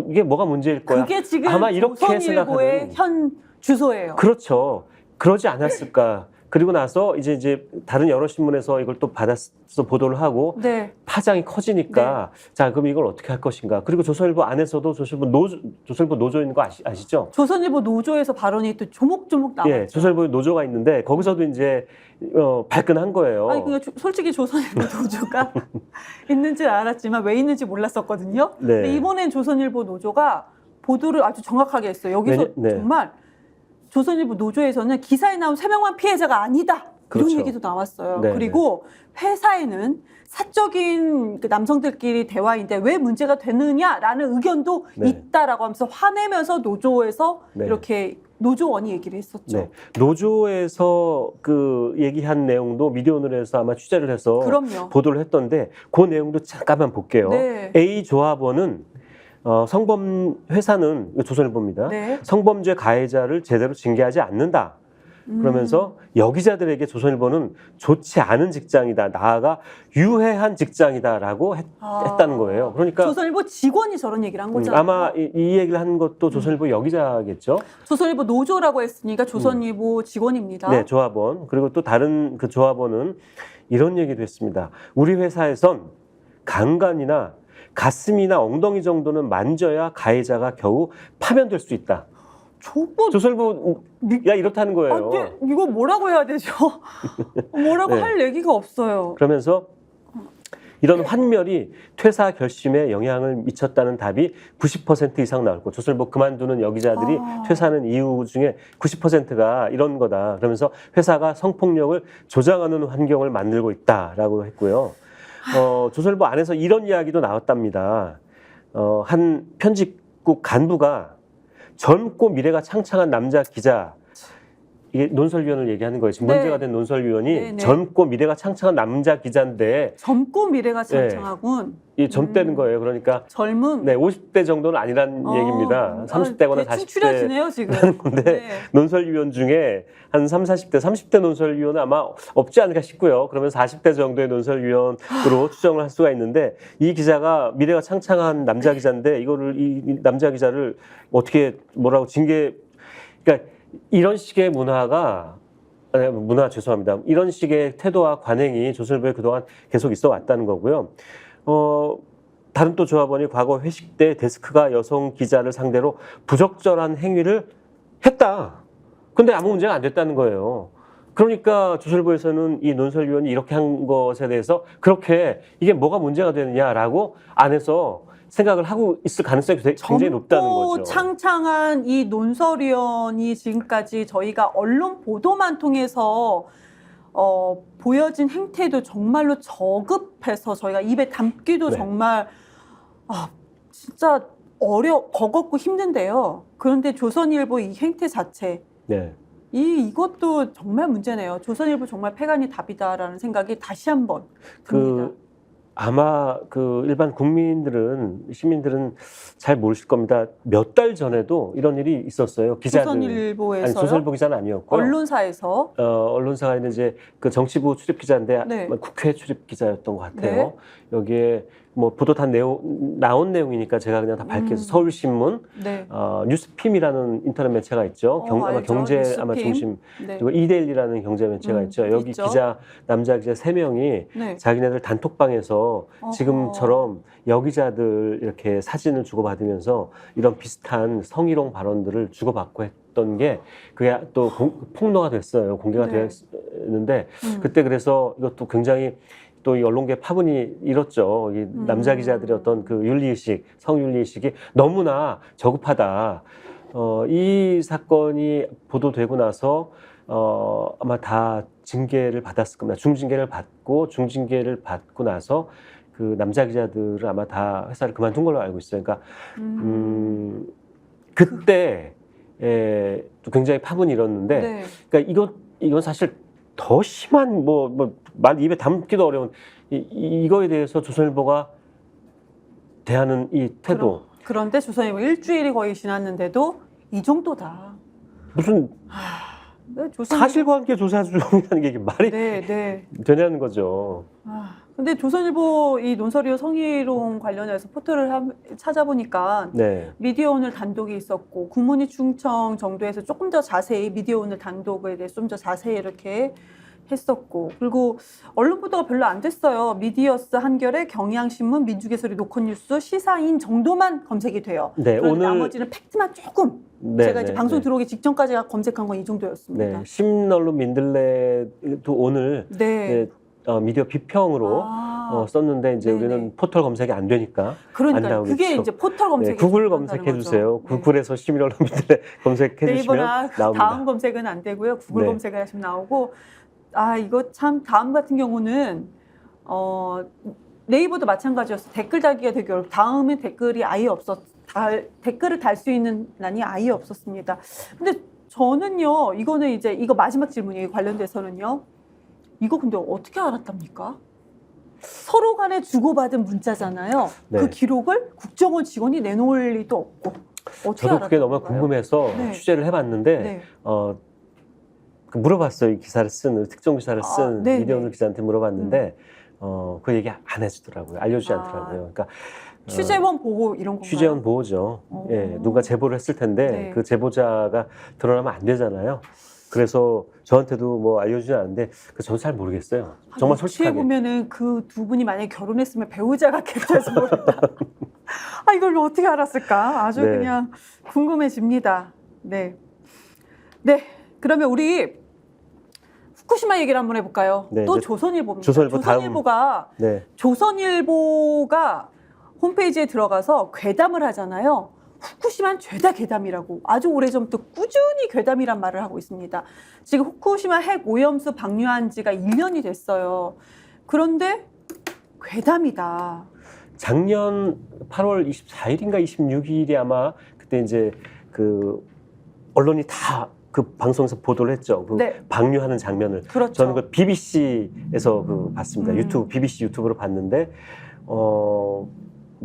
이게 뭐가 문제일 거야. 그게 지금 아마 이렇게 조선일보의 생각하는. 현 주소예요. 그렇죠. 그러지 않았을까. 그리고 나서 이제 다른 여러 신문에서 이걸 또 받아서 보도를 하고 네. 파장이 커지니까 자 그럼 이걸 어떻게 할 것인가. 그리고 조선일보 안에서도 조선일보 노조 있는 거 아시죠? 조선일보 노조에서 발언이 또 조목조목 나왔죠. 예, 조선일보 노조가 있는데 거기서도 이제 발끈한 거예요. 아니 그냥 솔직히 조선일보 노조가 있는 줄 알았지만 왜 있는지 몰랐었거든요. 네. 근데 이번엔 조선일보 노조가 보도를 아주 정확하게 했어요. 여기서 네. 정말 조선일보 노조에서는 기사에 나온 3명만 피해자가 아니다. 그렇죠. 이런 얘기도 나왔어요. 네. 그리고 회사에는 사적인 그 남성들끼리 대화인데 왜 문제가 되느냐라는 의견도 네. 있다라고 하면서 화내면서 노조에서 네. 이렇게 노조원이 얘기를 했었죠. 네. 노조에서 그 얘기한 내용도 미디어오늘에서 아마 취재를 해서 그럼요. 보도를 했던데 그 내용도 잠깐만 볼게요. 네. A 조합원은 성범 회사는 조선일보입니다. 네. 성범죄 가해자를 제대로 징계하지 않는다. 그러면서 여기자들에게 조선일보는 좋지 않은 직장이다. 나아가 유해한 직장이다라고 했다는 거예요. 그러니까 조선일보 직원이 저런 얘기를 한 거잖아요. 아마 이 얘기를 한 것도 조선일보 여기자겠죠. 조선일보 노조라고 했으니까 조선일보 직원입니다. 네, 조합원. 그리고 또 다른 그 조합원은 이런 얘기도 했습니다. 우리 회사에선 강간이나 가슴이나 엉덩이 정도는 만져야 가해자가 겨우 파면될 수 있다. 저거 조선일보 야 이렇다는 거예요. 이거 뭐라고 해야 되죠? 뭐라고 네. 할 얘기가 없어요. 그러면서 이런 환멸이 퇴사 결심에 영향을 미쳤다는 답이 90% 이상 나왔고 조선일보 그만두는 여기자들이 퇴사하는 이유 중에 90%가 이런 거다. 그러면서 회사가 성폭력을 조장하는 환경을 만들고 있다라고 했고요. 조선일보 안에서 이런 이야기도 나왔답니다. 한 편집국 간부가 젊고 미래가 창창한 남자 기자, 이게 논설위원을 얘기하는 거예요. 지금 네. 문제가 된 논설위원이 네. 젊고 미래가 창창한 남자 기자인데 젊고 미래가 창창하군. 이 젊다는 거예요. 그러니까 젊은. 네, 50대 정도는 아니란 얘기입니다. 30대거나 대충 추려지네요, 40대 지금. 하는 건데 네. 논설위원 중에 한 30, 40대 논설위원은 아마 없지 않을까 싶고요. 그러면 40대 정도의 논설위원으로 추정을 할 수가 있는데 이 기자가 미래가 창창한 남자 기자인데 이거를 이 남자 기자를 어떻게 뭐라고 그러니까 이런 식의 문화 죄송합니다. 이런 식의 태도와 관행이 조선일보에 그동안 계속 있어 왔다는 거고요. 다른 또 조합원이 과거 회식 때 데스크가 여성 기자를 상대로 부적절한 행위를 했다. 근데 아무 문제가 안 됐다는 거예요. 그러니까 조선일보에서는 이 논설위원이 이렇게 한 것에 대해서 그렇게 이게 뭐가 문제가 되느냐라고 안에서 생각을 하고 있을 가능성이 굉장히 높다는 거죠. 창창한 이 논설위원이 지금까지 저희가 언론 보도만 통해서 보여진 행태도 정말로 저급해서 저희가 입에 담기도 네. 정말 진짜 버겁고 힘든데요. 그런데 조선일보 이 행태 자체 네. 이것도 정말 문제네요. 조선일보 정말 폐간이 답이다라는 생각이 다시 한번 듭니다. 아마 일반 시민들은 잘 모르실 겁니다. 몇 달 전에도 이런 일이 있었어요. 기자들. 조선일보에서요? 조선일보 기자는 아니었고요. 언론사에서. 언론사가 이제 그 정치부 출입 기자인데 네. 국회 출입 기자였던 것 같아요. 네. 여기에 뭐 보도 다 나온 내용이니까 제가 그냥 다 밝혀서 서울신문, 네. 뉴스핌이라는 인터넷 매체가 있죠. 아마 알죠. 경제 뉴스핌. 아마 중심. 네. 그리고 이데일리라는 경제 매체가 있죠. 여기 있죠. 남자 기자 3명이 네. 자기네들 단톡방에서 지금처럼 여기자들 이렇게 사진을 주고받으면서 이런 비슷한 성희롱 발언들을 주고받고 했던 게 그게 또 폭로가 됐어요. 공개가 네. 되었는데 그때 그래서 이것도 굉장히 또 이 언론계 파문이 일었죠. 이 남자 기자들의 어떤 그 윤리의식, 성윤리의식이 너무나 저급하다. 이 사건이 보도되고 나서 아마 다 징계를 받았을 겁니다. 중징계를 받고 나서 그 남자 기자들은 아마 다 회사를 그만둔 걸로 알고 있어요. 그러니까 그때 또 굉장히 파문이 일었는데, 네. 그러니까 이건 사실 더 심한 말 입에 담기도 어려운 이거에 대해서 조선일보가 대하는 이 태도. 그런데 조선일보 일주일이 거의 지났는데도 이 정도다. 무슨 네, 사실관계 조사 중이라는 게 이게 말이 네. 되냐는 거죠. 근데 조선일보 이 논설위원 성희롱 관련해서 포털을 찾아보니까 네. 미디어오늘 단독이 있었고 구문희 충청 정도에서 조금 더 자세히 미디어오늘 단독에 대해서 좀 더 자세히 이렇게 했었고, 그리고 언론 보도가 별로 안 됐어요. 미디어스 한겨레, 경향신문, 민주개설이, 노컷뉴스, 시사인 정도만 검색이 돼요. 네, 오늘 오늘 나머지는 팩트만 조금 제가 이제 방송 들어오기 직전까지 검색한 건 이 정도였습니다. 네, 신언론 민들레도 오늘 미디어 비평으로 썼는데 이제 우리는 포털 검색이 안 되니까 그러니까 안 나오겠죠. 그게 이제 포털 검색이 구글 검색해 주세요. 구글에서 시민언론 민들레 검색해 주시면 나옵니다. 다음 검색은 안 되고요. 구글 검색을 하시면 나오고. 이거 참 다음 같은 경우는 네이버도 마찬가지였어. 댓글 달기가 되게 어렵고 다음에 댓글이 아예 댓글을 달 수 있는 난이 아예 없었습니다. 근데 저는요, 이거는 이제 이거 마지막 질문이 관련돼서는요. 이거 근데 어떻게 알았답니까? 서로 간에 주고받은 문자잖아요. 네. 그 기록을 국정원 직원이 내놓을 리도 없고. 어떻게 저도 그게 알았던 너무 건가요? 궁금해서 네. 취재를 해봤는데 네. 그 물어봤어요. 이 기사를 쓴 특정 기사를 쓴 네, 미디어오늘 네. 기자한테 물어봤는데 그 얘기 안 해주더라고요. 알려주지 않더라고요. 그러니까 취재원 보호 이런 건가요? 취재원 보호죠. 오. 예, 누가 제보를 했을 텐데 네. 그 제보자가 드러나면 안 되잖아요. 그래서 저한테도 뭐 알려주지 않는데 저도 잘 모르겠어요. 정말 솔직하게. 보면은 그 두 분이 만약에 결혼했으면 배우자가 겠죠 모른다. 아, 이걸 어떻게 알았을까? 아주 네. 그냥 궁금해집니다. 네. 네. 그러면 우리 후쿠시마 얘기를 한번 해볼까요? 네, 또 이제 조선일보입니다. 조선일보 다음. 네. 조선일보가 홈페이지에 들어가서 괴담을 하잖아요. 후쿠시마는 죄다 괴담이라고 아주 오래전부터 꾸준히 괴담이란 말을 하고 있습니다. 지금 후쿠시마 핵 오염수 방류한 지가 1년이 됐어요. 그런데 괴담이다. 작년 8월 24일인가 26일이 아마 그때 이제 그 언론이 다 그 방송에서 보도를 했죠. 그 네. 방류하는 장면을. 그렇죠. 저는 그 BBC에서 그 봤습니다. BBC 유튜브로 봤는데 뭐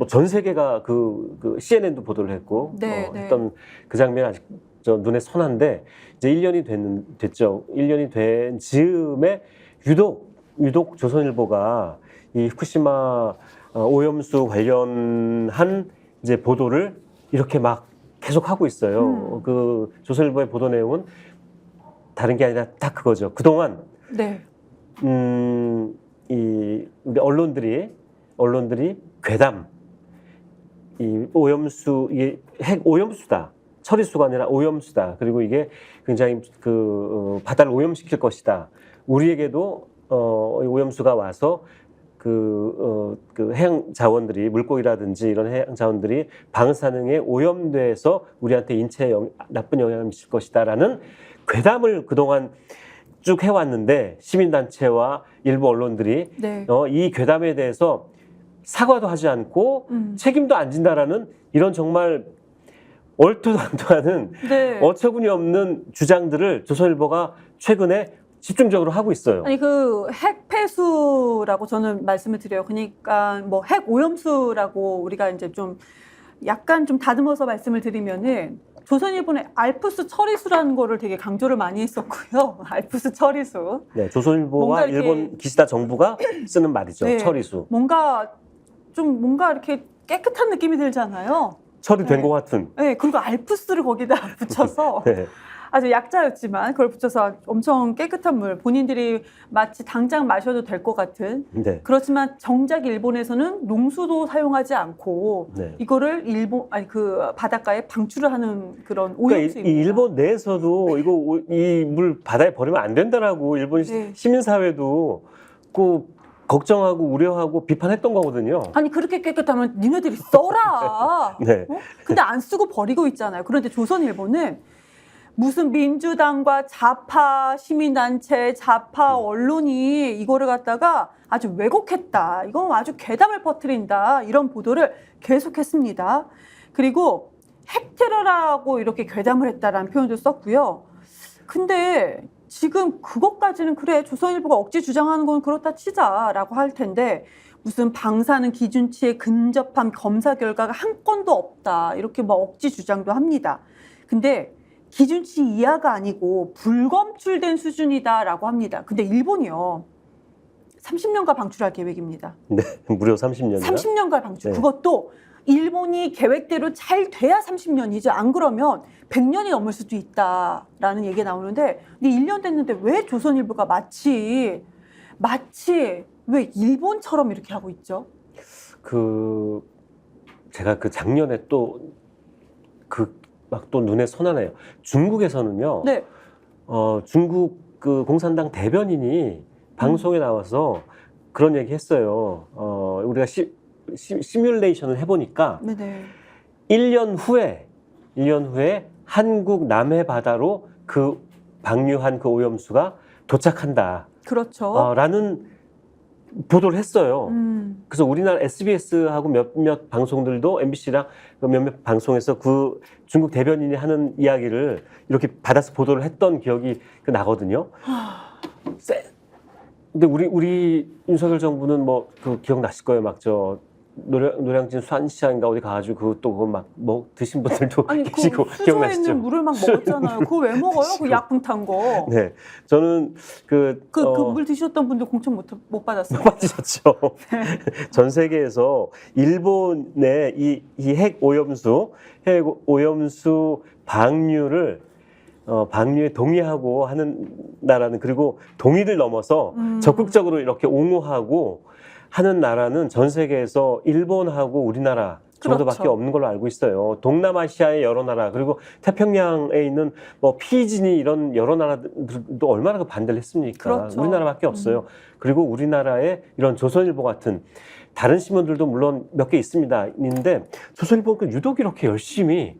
전 세계가 그 CNN도 보도를 했고 네, 했던 그 장면이 아직 저 눈에 선한데 이제 1년이 됐죠. 1년이 된 즈음에 유독 조선일보가 이 후쿠시마 오염수 관련한 이제 보도를 이렇게 막 계속 하고 있어요. 그 조선일보의 보도 내용은 다른 게 아니라 딱 그거죠. 그동안 네. 이 우리 언론들이 괴담, 이 오염수, 이게 핵 오염수다. 처리수가 아니라 오염수다. 그리고 이게 굉장히 바다를 오염시킬 것이다. 우리에게도 오염수가 와서 그 해양 자원들이 물고기라든지 이런 해양 자원들이 방사능에 오염돼서 우리한테 인체에 나쁜 영향을 미칠 것이다라는 괴담을 그동안 쭉 해왔는데 시민단체와 일부 언론들이 네. 이 괴담에 대해서 사과도 하지 않고 책임도 안 진다라는 이런 정말 얼토당토하는 네. 어처구니 없는 주장들을 조선일보가 최근에 집중적으로 하고 있어요. 아니 그 핵폐수라고 저는 말씀을 드려요. 그러니까 뭐 핵 오염수라고 우리가 이제 좀 약간 좀 다듬어서 말씀을 드리면은 조선일보는 알프스 처리수라는 거를 되게 강조를 많이 했었고요. 알프스 처리수. 네, 조선일보와 뭔가 이렇게- 일본 기시다 정부가 쓰는 말이죠. 네. 처리수. 뭔가 이렇게 깨끗한 느낌이 들잖아요. 처리된 네. 것 같은. 네, 그리고 알프스를 거기다 붙여서 네. 아주 약자였지만 그걸 붙여서 엄청 깨끗한 물, 본인들이 마치 당장 마셔도 될 것 같은. 네. 그렇지만 정작 일본에서는 농수도 사용하지 않고 네. 이거를 그 바닷가에 방출을 하는 그런 그러니까 오염수입니다. 이 일본 내에서도 이 물 바다에 버리면 안 된다라고 일본 네. 시민사회도 걱정하고 우려하고 비판했던 거거든요. 아니 그렇게 깨끗하면 니네들이 써라. 네. 근데 안 쓰고 버리고 있잖아요. 그런데 조선일보는 무슨 민주당과 좌파 시민단체, 좌파 언론이 이거를 갖다가 아주 왜곡했다. 이건 아주 괴담을 퍼뜨린다. 이런 보도를 계속했습니다. 그리고 핵테러라고 이렇게 괴담을 했다라는 표현도 썼고요. 근데 지금 그것까지는 그래 조선일보가 억지 주장하는 건 그렇다 치자라고 할 텐데 무슨 방사능 기준치에 근접한 검사 결과가 한 건도 없다. 이렇게 막 억지 주장도 합니다. 근데 기준치 이하가 아니고 불검출된 수준이다라고 합니다. 근데 일본이요. 30년간 방출할 계획입니다. 네. 무려 30년이나. 30년간 방출. 네. 그것도 일본이 계획대로 잘 돼야 30년이죠. 안 그러면 100년이 넘을 수도 있다라는 얘기가 나오는데 근데 1년 됐는데 왜 조선일보가 마치 왜 일본처럼 이렇게 하고 있죠? 제가 작년에 막 또 눈에 선하네요. 중국에서는요. 네. 중국 공산당 대변인이 방송에 나와서 그런 얘기 했어요. 우리가 시뮬레이션을 해보니까 네네. 1년 후에 한국 남해 바다로 방류한 그 오염수가 도착한다. 그렇죠. 라는 보도를 했어요. 그래서 우리나라 SBS하고 몇몇 방송들도 MBC랑 몇몇 방송에서 그 중국 대변인이 하는 이야기를 이렇게 받아서 보도를 했던 기억이 나거든요. 근데 우리 윤석열 정부는 뭐 그 기억나실 거예요. 막 저 노량진 수안시장인가 어디 가가지고 그것도 그거 막 드신 분들도 아니 계시고 그 수저에 기억나시죠? 있는 물을 막 먹었잖아요. 그거 왜 먹어요? 그 드시고. 약품 탄 거. 네, 저는 그 물 드셨던 분들 공천 못 받았어요. 빠지셨죠. 전 세계에서 일본의 이 핵 오염수 방류를 방류에 동의하고 하는 나라는, 그리고 동의를 넘어서 적극적으로 이렇게 옹호하고 하는 나라는 전 세계에서 일본하고 우리나라 정도밖에 그렇죠. 없는 걸로 알고 있어요. 동남아시아의 여러 나라, 그리고 태평양에 있는 뭐 피지니 이런 여러 나라들도 얼마나 그 반대를 했습니까? 그렇죠. 우리나라밖에 없어요. 그리고 우리나라의 이런 조선일보 같은 다른 신문들도 물론 몇 개 있습니다. 있는데 조선일보가 유독 열심히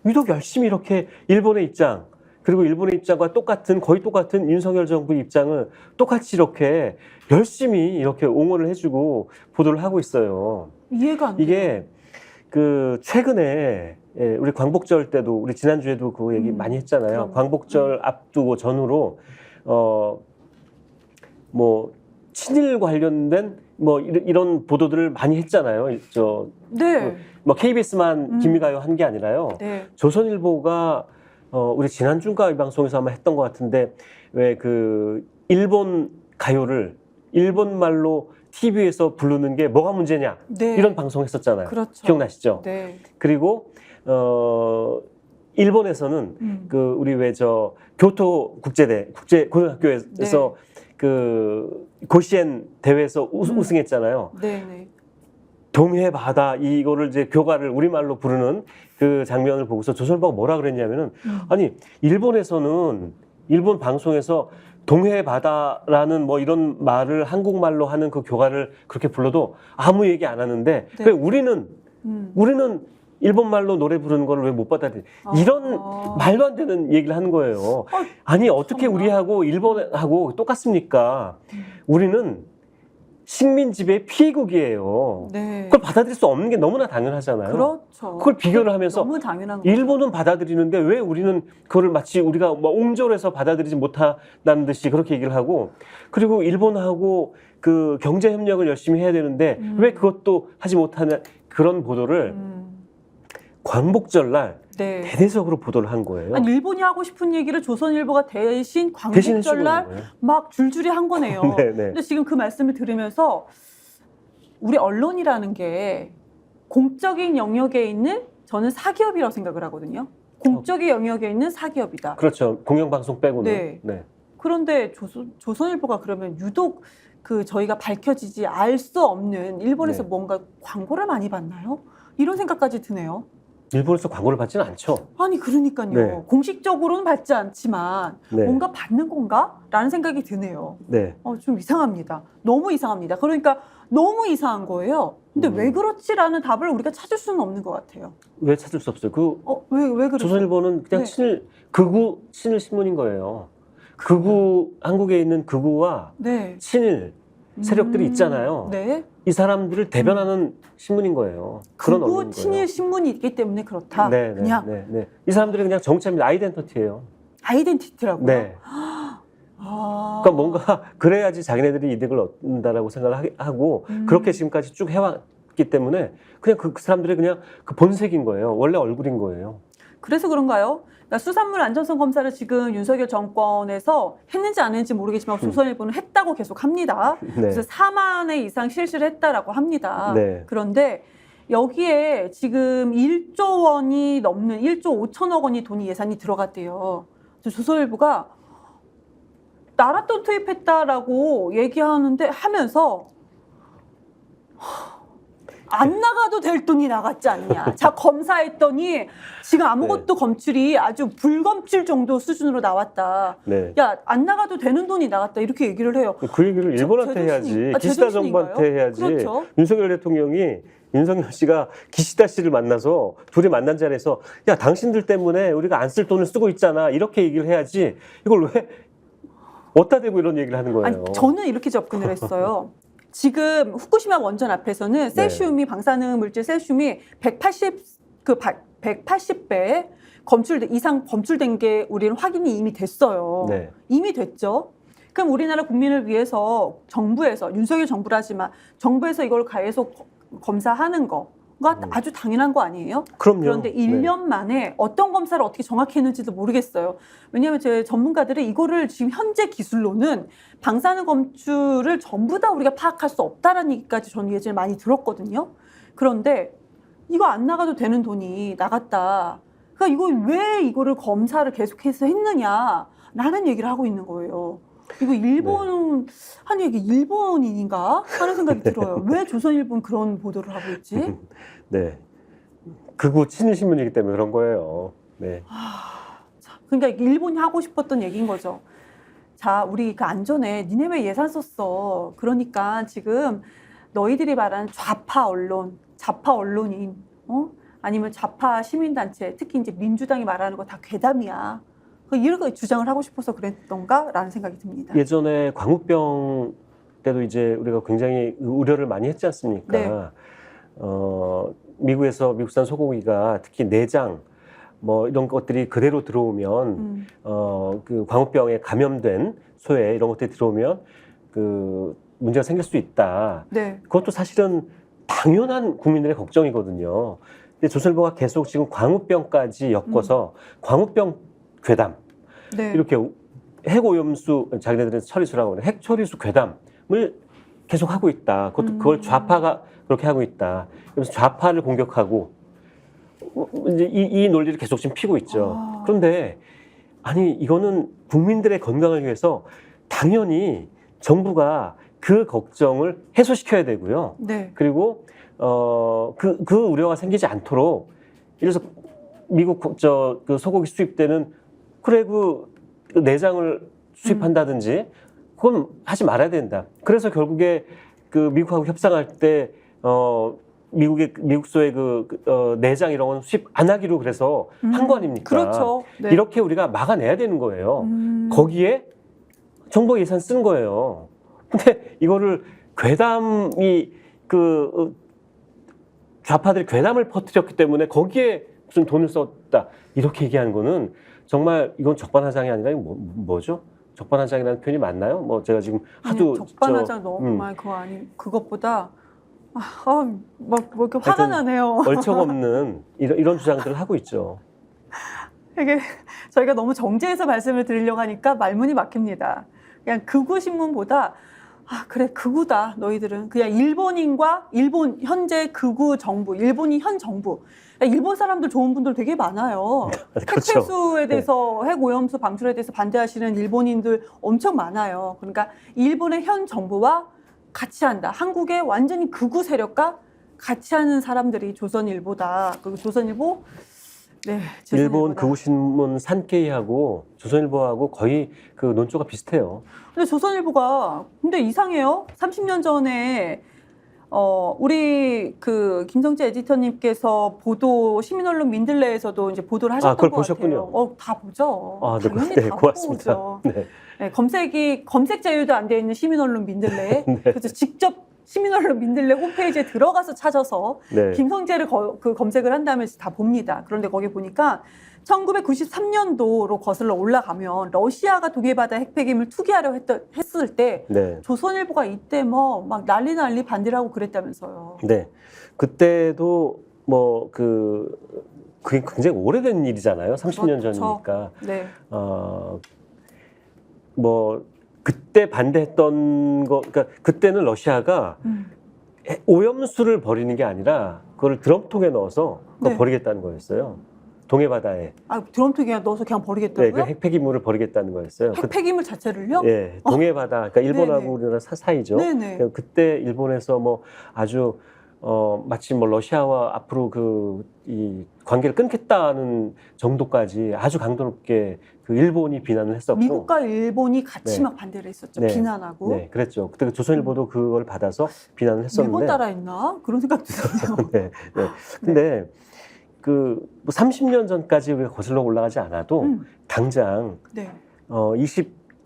이렇게 일본의 입장, 그리고 일본의 입장과 거의 똑같은 윤석열 정부 입장을 똑같이 이렇게 열심히 이렇게 옹호를 해주고 보도를 하고 있어요. 이해가 안 돼요. 이게 그 최근에 우리 광복절 때도, 우리 지난주에도 그 얘기 많이 했잖아요. 그럼. 광복절 앞두고 전후로 뭐 친일 관련된 뭐 이런 보도들을 많이 했잖아요. 네. 뭐 KBS만 김미가요 한 게 아니라요. 네. 조선일보가 우리 지난주인가 이 방송에서 아마 했던 것 같은데, 왜 그 일본 가요를 일본 말로 TV에서 부르는 게 뭐가 문제냐, 네. 이런 방송 했었잖아요. 그렇죠. 기억나시죠? 네. 그리고 일본에서는 그 우리 왜 저 교토 국제고등학교에서 그 고시엔 대회에서 우승했잖아요. 네. 네. 동해 바다, 이거를 이제 교가를 우리말로 부르는 그 장면을 보고서 조선일보가 뭐라 그랬냐면은, 아니 일본 방송에서 동해 바다라는 뭐 이런 말을 한국말로 하는 그 교가를 그렇게 불러도 아무 얘기 안 하는데, 네. 왜 우리는 일본말로 노래 부르는 걸 왜 못 받아들이? 이런 말도 안 되는 얘기를 하는 거예요. 아니 어떻게 정말. 우리하고 일본하고 똑같습니까? 우리는 식민 지배 피해국이에요. 네. 그걸 받아들일 수 없는 게 너무나 당연하잖아요. 그렇죠. 그걸 비교를 하면서 너무 당연한 거죠. 일본은 받아들이는데 왜 우리는 그거를 마치 우리가 뭐 옹졸해서 받아들이지 못한다는 듯이 그렇게 얘기를 하고, 그리고 일본하고 그 경제 협력을 열심히 해야 되는데 왜 그것도 하지 못하는 그런 보도를 광복절날 네. 대대적으로 보도를 한 거예요. 아니, 일본이 하고 싶은 얘기를 조선일보가 대신 대신 해주고 있는 광복절날 거예요. 막 줄줄이 한 거네요. 네, 네. 근데 지금 그 말씀을 들으면서 우리 언론이라는 게 공적인 영역에 있는, 저는 사기업이라고 생각을 하거든요. 공적인 영역에 있는 사기업이다. 그렇죠. 공영방송 빼고는. 네. 그런데 조선일보가 그러면 유독 그 저희가 밝혀지지 알 수 없는 일본에서 네. 뭔가 광고를 많이 받나요? 이런 생각까지 드네요. 일본에서 광고를 받지는 않죠. 아니 그러니까요. 네. 공식적으로는 받지 않지만 네. 뭔가 받는 건가? 라는 생각이 드네요. 네. 좀 이상합니다. 너무 이상합니다. 그러니까 너무 이상한 거예요. 근데 왜 그렇지라는 답을 우리가 찾을 수는 없는 것 같아요. 왜 찾을 수 없어요? 왜 그렇죠? 조선일보는 그냥 네. 극우 친일 신문인 거예요. 한국에 있는 극우와 네. 친일 세력들이 있잖아요. 네. 이 사람들을 대변하는 신문인 거예요. 그런 극우 언론인 친일 거예요. 신문이 있기 때문에 그렇다. 네, 네, 그냥 네, 네. 이 사람들이 그냥 정체입니다. 아이덴티티예요. 아이덴티티라고요. 네. 그러니까 뭔가 그래야지 자기네들이 이득을 얻는다라고 생각을 하고 그렇게 지금까지 쭉 해왔기 때문에 그냥 그 사람들의 그냥 그 본색인 거예요. 원래 얼굴인 거예요. 그래서 그런가요? 그러니까 수산물 안전성 검사를 지금 윤석열 정권에서 했는지 안 했는지 모르겠지만 조선일보는 했다고 계속 합니다. 네. 그래서 4만 회 이상 실시를 했다라고 합니다. 네. 그런데 여기에 지금 1조 원이 넘는 1조 5천억 원이 돈이 예산이 들어갔대요. 그래서 조선일보가 나랏돈 투입했다라고 하면서 안 나가도 될 돈이 나갔지 않냐. 자, 검사했더니 지금 아무것도 검출이 아주 불검출 정도 수준으로 나왔다. 네. 야, 안 나가도 되는 돈이 나갔다. 이렇게 얘기를 해요. 그 얘기를 일본한테 해야지. 기시다 제정신인가요? 정부한테 해야지. 그렇죠. 윤석열 씨가 기시다 씨를 만나서 둘이 만난 자리에서 야, 당신들 때문에 우리가 안 쓸 돈을 쓰고 있잖아. 이렇게 얘기를 해야지. 이걸 왜 어디다 대고 이런 얘기를 하는 거예요. 아니, 저는 이렇게 접근을 했어요. 지금 후쿠시마 원전 앞에서는 세슘이 방사능 물질 세슘이 180배 이상 검출된 게 우리는 확인이 이미 됐어요. 네. 이미 됐죠. 그럼 우리나라 국민을 위해서 정부에서 윤석열 정부라지만 정부에서 이걸 계속 검사하는 거가 아주 당연한 거 아니에요? 그럼요. 그런데 1년 만에 어떤 검사를 어떻게 정확히 했는지도 모르겠어요. 왜냐하면 제 전문가들이 이거를 지금 현재 기술로는 방사능 검출을 전부 다 우리가 파악할 수 없다라는 얘기까지 저는 예전에 많이 들었거든요. 그런데 이거 안 나가도 되는 돈이 나갔다. 그러니까 이거 왜 이거를 검사를 계속해서 했느냐라는 얘기를 하고 있는 거예요. 이거 일본 한 얘기 일본인인가 하는 생각이 들어요. 왜 조선일보는 그런 보도를 하고 있지? 네. 극우 친일 신문이기 때문에 그런 거예요. 네. 그러니까 일본이 하고 싶었던 얘기인 거죠. 자, 우리 그 안전에 니네 왜 예산 썼어? 그러니까 지금 너희들이 말하는 좌파 언론인, 아니면 좌파 시민단체, 특히 이제 민주당이 말하는 거 다 괴담이야. 이렇게 주장을 하고 싶어서 그랬던가라는 생각이 듭니다. 예전에 광우병 때도 이제 우리가 굉장히 우려를 많이 했지 않습니까? 네. 미국에서 미국산 소고기가 특히 내장 뭐 이런 것들이 그대로 들어오면 그 광우병에 감염된 소에 이런 것들이 들어오면 그 문제가 생길 수 있다. 네. 그것도 사실은 당연한 국민들의 걱정이거든요. 근데 조선일보가 계속 지금 광우병까지 엮어서 광우병 괴담 네. 이렇게 핵오염수 자기네들은 처리수라고 하는 핵처리수 괴담을 계속 하고 있다. 그걸 좌파가 그렇게 하고 있다. 그래서 좌파를 공격하고 이제 이 논리를 계속 지금 피고 있죠. 그런데 아니 이거는 국민들의 건강을 위해서 당연히 정부가 그 걱정을 해소시켜야 되고요. 네. 그리고 그 우려가 생기지 않도록 예를 들어서 미국 그 소고기 수입 때는 그래 그 내장을 수입한다든지 그건 하지 말아야 된다. 그래서 결국에 그 미국하고 협상할 때 미국소의 내장 이런 건 수입 안 하기로 그래서 한 거 아닙니까? 그렇죠. 네. 이렇게 우리가 막아내야 되는 거예요. 거기에 정부 예산 쓴 거예요. 근데 이거를 괴담이 좌파들이 괴담을 퍼뜨렸기 때문에 거기에 무슨 돈을 썼다 이렇게 얘기하는 거는 정말 이건 적반하장이 아니라 뭐죠? 적반하장이라는 표현이 맞나요? 뭐 제가 지금 하도 적반하장 너무 그것보다 뭐 이렇게 화가 나네요. 얼척없는 이런 주장들을 하고 있죠. 이게 저희가 너무 정제해서 말씀을 드리려고 하니까 말문이 막힙니다. 그냥 극우 신문보다 그래 극우다 너희들은 그냥 일본 현재 극우 정부 일본이 현 정부 일본 사람들 좋은 분들 되게 많아요. 그렇죠. 핵폐수에 대해서 핵 오염수 방출에 대해서 반대하시는 일본인들 엄청 많아요. 그러니까 일본의 현 정부와 같이 한다. 한국의 완전히 극우 세력과 같이 하는 사람들이 조선일보다. 그리고 조선일보 일본 극우 신문 산케이하고 조선일보하고 거의 그 논조가 비슷해요. 근데 조선일보가 근데 이상해요. 30년 전에 우리 그 김성재 에디터님께서 보도 시민언론 민들레에서도 이제 보도를 하셨던 그걸 것 보셨군요. 같아요. 다 보죠. 당연히 네, 다 고맙습니다. 보죠. 네. 네, 검색 자유도 안 돼 있는 시민언론 민들레. 네. 그래서 직접 시민언론 민들레 홈페이지에 들어가서 찾아서 네. 김성재를 검색을 한 다음에 다 봅니다. 그런데 거기 보니까 1993년도로 거슬러 올라가면 러시아가 동해바다 핵폐기물 투기하려 했을 때 네. 조선일보가 이때 뭐 막 난리 반대를 하고 그랬다면서요. 네. 그때도 그게 굉장히 오래된 일이잖아요. 30년 그렇죠. 전이니까. 네. 그때 반대했던 그러니까 그때는 러시아가 오염수를 버리는 게 아니라 그걸 드럼통에 넣어서 그걸 네. 버리겠다는 거였어요. 동해바다에. 드럼통에 넣어서 그냥 버리겠다고요? 네, 그 핵폐기물을 버리겠다는 거였어요. 핵폐기물 자체를요? 예, 동해바다, 그러니까 일본하고 네네. 우리나라 사이죠. 네네. 그때 일본에서 아주 마치 러시아와 앞으로 이 관계를 끊겠다는 정도까지 아주 강도 높게 그 일본이 비난을 했었고 미국과 일본이 같이 네. 막 반대를 했었죠. 네. 비난하고. 네, 그랬죠. 그때 조선일보도 그걸 받아서 비난을 했었는데. 일본 따라했나? 그런 생각도 드네요. 네, 네. 근데 30년 전까지 우리가 거슬러 올라가지 않아도 당장 네.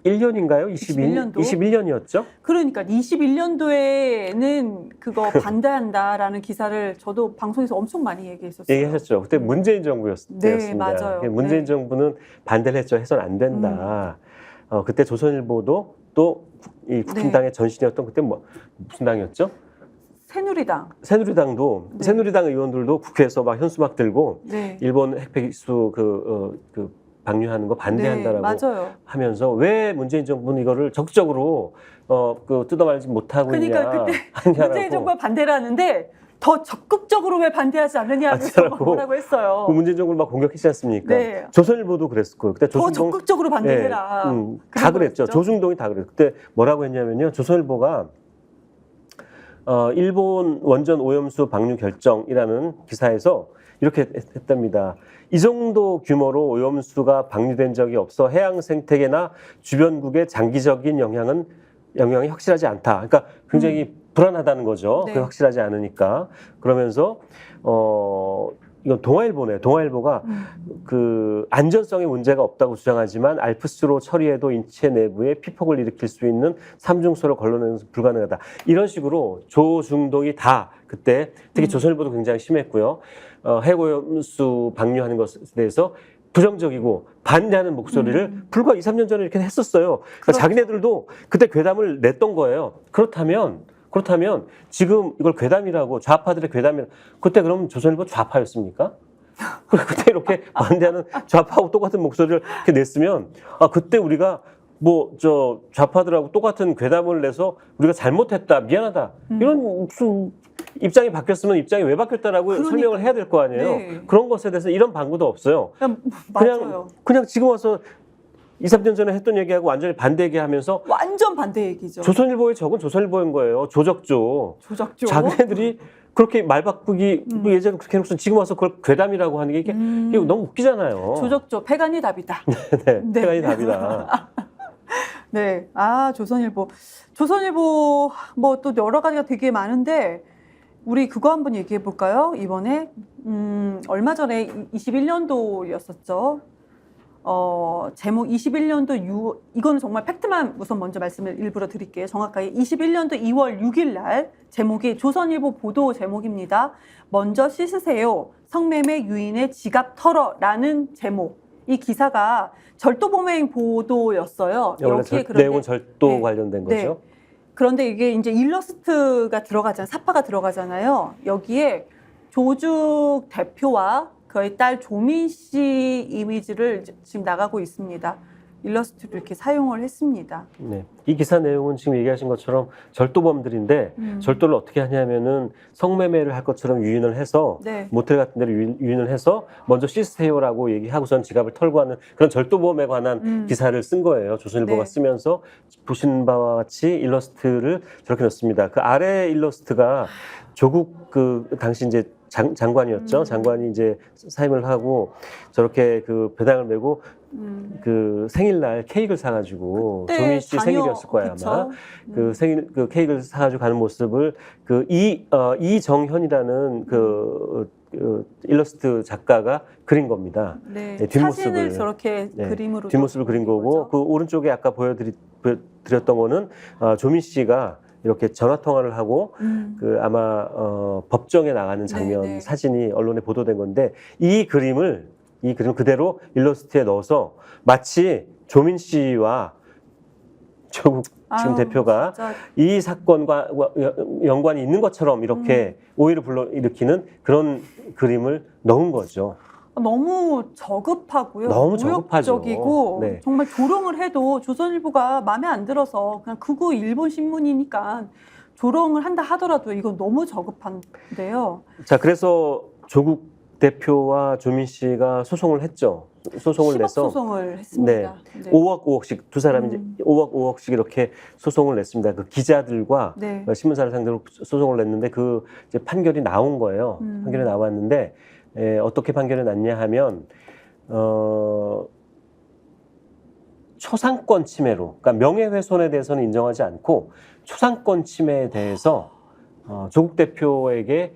21년인가요? 21년도? 21년이었죠? 그러니까 21년도에는 그거 반대한다라는 기사를 저도 방송에서 엄청 많이 얘기했었어요. 얘기하셨죠. 그때 문재인 정부였습니다. 네, 맞아요. 문재인 네. 정부는 반대를 했죠. 해서는 안 된다. 그때 조선일보도 또 이 국힘당의 전신이었던 그때 무슨 당이었죠? 새누리당. 새누리당도 네. 새누리당 의원들도 국회에서 막 현수막 들고 네. 일본 핵폐기수 그 방류하는 거 반대한다라고 맞아요. 하면서 왜 문재인 정부는 이거를 적극적으로 그 뜯어말지 못하고 그러니까 있냐 그때 하냐라고. 문재인 정부가 반대를 하는데 더 적극적으로 왜 반대하지 않느냐면서 맞더라고. 뭐라고 했어요. 그 문재인 정부를 막 공격했지 않습니까? 네. 조선일보도 그랬을 거예요. 그때 더 적극적으로 반대해라. 다 그랬죠. 거였죠. 조중동이 다 그랬어요. 그때 뭐라고 했냐면요. 조선일보가 일본 원전 오염수 방류 결정이라는 기사에서 이렇게 했답니다. 이 정도 규모로 오염수가 방류된 적이 없어 해양 생태계나 주변국의 장기적인 영향이 확실하지 않다. 그러니까 굉장히 불안하다는 거죠. 네. 그게 확실하지 않으니까. 그러면서 이건 동아일보네. 동아일보가 그 안전성에 문제가 없다고 주장하지만 알프스로 처리해도 인체 내부에 피폭을 일으킬 수 있는 삼중소를 걸러내는 것은 불가능하다. 이런 식으로 조중동이 다 그때 특히 조선일보도 굉장히 심했고요. 핵오염수 방류하는 것에 대해서 부정적이고 반대하는 목소리를 불과 2, 3년 전에 이렇게 했었어요. 그러니까 그렇죠. 자기네들도 그때 괴담을 냈던 거예요. 그렇다면 지금 이걸 괴담이라고 좌파들의 괴담이라고 그때 그럼 조선일보 좌파였습니까? 그때 이렇게 반대하는 좌파하고 똑같은 목소리를 이렇게 냈으면 그때 우리가 좌파들하고 똑같은 괴담을 내서 우리가 잘못했다 미안하다 이런 무슨 입장이 바뀌었으면 입장이 왜 바뀌었다라고 그러니까. 설명을 해야 될 거 아니에요. 네. 그런 것에 대해서 이런 방구도 없어요. 맞아요. 그냥 지금 와서 2, 3년 전에 했던 얘기하고 완전히 반대 얘기하면서 완전 반대 얘기죠. 조선일보의 적은 조선일보인 거예요. 조적조. 조작조. 자기네들이 그렇게 말 바꾸기 예전에 그렇게 해놓고서 지금 와서 그걸 괴담이라고 하는 게 이게 너무 웃기잖아요. 조작조. 패간이 답이다. 네, 네. 태간이 답이다. 네. 조선일보 뭐 또 여러 가지가 되게 많은데 우리 그거 한번 얘기해 볼까요? 이번에 얼마 전에 21년도였었죠. 제목 21년도 이거는 정말 팩트만 우선 먼저 말씀을 일부러 드릴게요. 정확하게 21년도 2월 6일 날 제목이 조선일보 보도 제목입니다. 먼저 씻으세요. 성매매 유인의 지갑 털어라는 제목. 이 기사가 절도범행 보도였어요. 원래 내용은 절도 네. 관련된 네. 거죠. 그런데 이게 이제 일러스트가 들어가잖아요. 사파가 들어가잖아요. 여기에 조죽 대표와 그의 딸 조민 씨 이미지를 지금 나가고 있습니다. 일러스트를 이렇게 사용을 했습니다. 네. 이 기사 내용은 지금 얘기하신 것처럼 절도범들인데 절도를 어떻게 하냐면은 성매매를 할 것처럼 유인을 해서 네. 모텔 같은 데를 유인을 해서 먼저 씻으세요라고 얘기하고선 지갑을 털고 하는 그런 절도범에 관한 기사를 쓴 거예요. 조선일보가 네. 쓰면서 보시는 바와 같이 일러스트를 저렇게 넣습니다. 그 아래 일러스트가 조국 당시 이제 장관이었죠. 장관이 이제 사임을 하고 저렇게 그 배당을 메고 그 생일날 케이크를 사가지고 조민 씨 생일이었을 거예요 아마. 그 케이크를 사가지고 가는 모습을 이정현이라는 그 일러스트 작가가 그린 겁니다. 네. 뒷모습을. 사진을 저렇게 그림으로 뒷모습을 그린 거고 그 오른쪽에 아까 보여드렸던 거는 조민 씨가 이렇게 전화 통화를 하고 그 아마 법정에 나가는 장면 네, 네. 사진이 언론에 보도된 건데 이 그림 그대로 일러스트에 넣어서 마치 조민 씨와 조국 지금 대표가 진짜. 이 사건과 연관이 있는 것처럼 이렇게 오해를 불러일으키는 그런 그림을 넣은 거죠. 너무 저급하고요. 너무 저급하죠. 모욕적이고 네. 정말 조롱을 해도 조선일보가 마음에 안 들어서 그냥 극우 일본 신문이니까 조롱을 한다 하더라도 이건 너무 저급한데요. 자, 그래서 조국 대표와 조민 씨가 소송을 했죠. 소송을 10억 내서 소송을 했습니다. 네. 5억 5억씩 두 사람이 이제 5억 5억씩 이렇게 소송을 냈습니다. 그 기자들과 네. 신문사를 상대로 소송을 냈는데 그 이제 판결이 나온 거예요. 판결이 나왔는데 어떻게 판결이 났냐 하면 초상권 침해로, 그러니까 명예훼손에 대해서는 인정하지 않고 초상권 침해에 대해서 조국 대표에게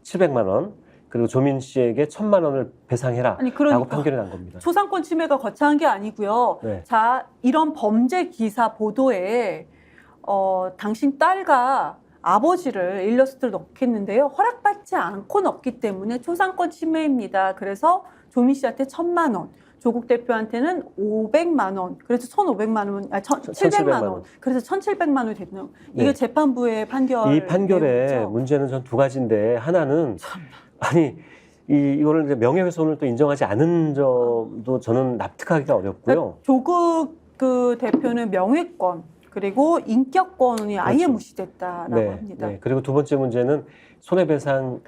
700만 원, 그리고 조민 씨에게 1,000만 원을 배상해라 아니, 라고 그러니까 판결이 난 겁니다. 초상권 침해가 거창한 게 아니고요. 네. 자, 이런 범죄 기사 보도에 당신 딸과 아버지를 일러스트를 넣겠는데요. 허락받지 않고 넣기 때문에 초상권 침해입니다. 그래서 조민 씨한테 1,000만 원, 조국 대표한테는 500만 원, 그래서 1,500만 원, 700만 원, 그래서 1,700만 원이 됐네요. 이게 네. 재판부의 판결. 이 판결의 내용이죠. 문제는 전 두 가지인데 하나는 아니 이거를 이제 명예훼손을 또 인정하지 않은 점도 저는 납득하기가 어렵고요. 그러니까 조국 그 대표는 명예권 그리고 인격권이 아예 그렇죠. 무시됐다라고 네, 합니다. 네. 그리고 두 번째 문제는 손해배상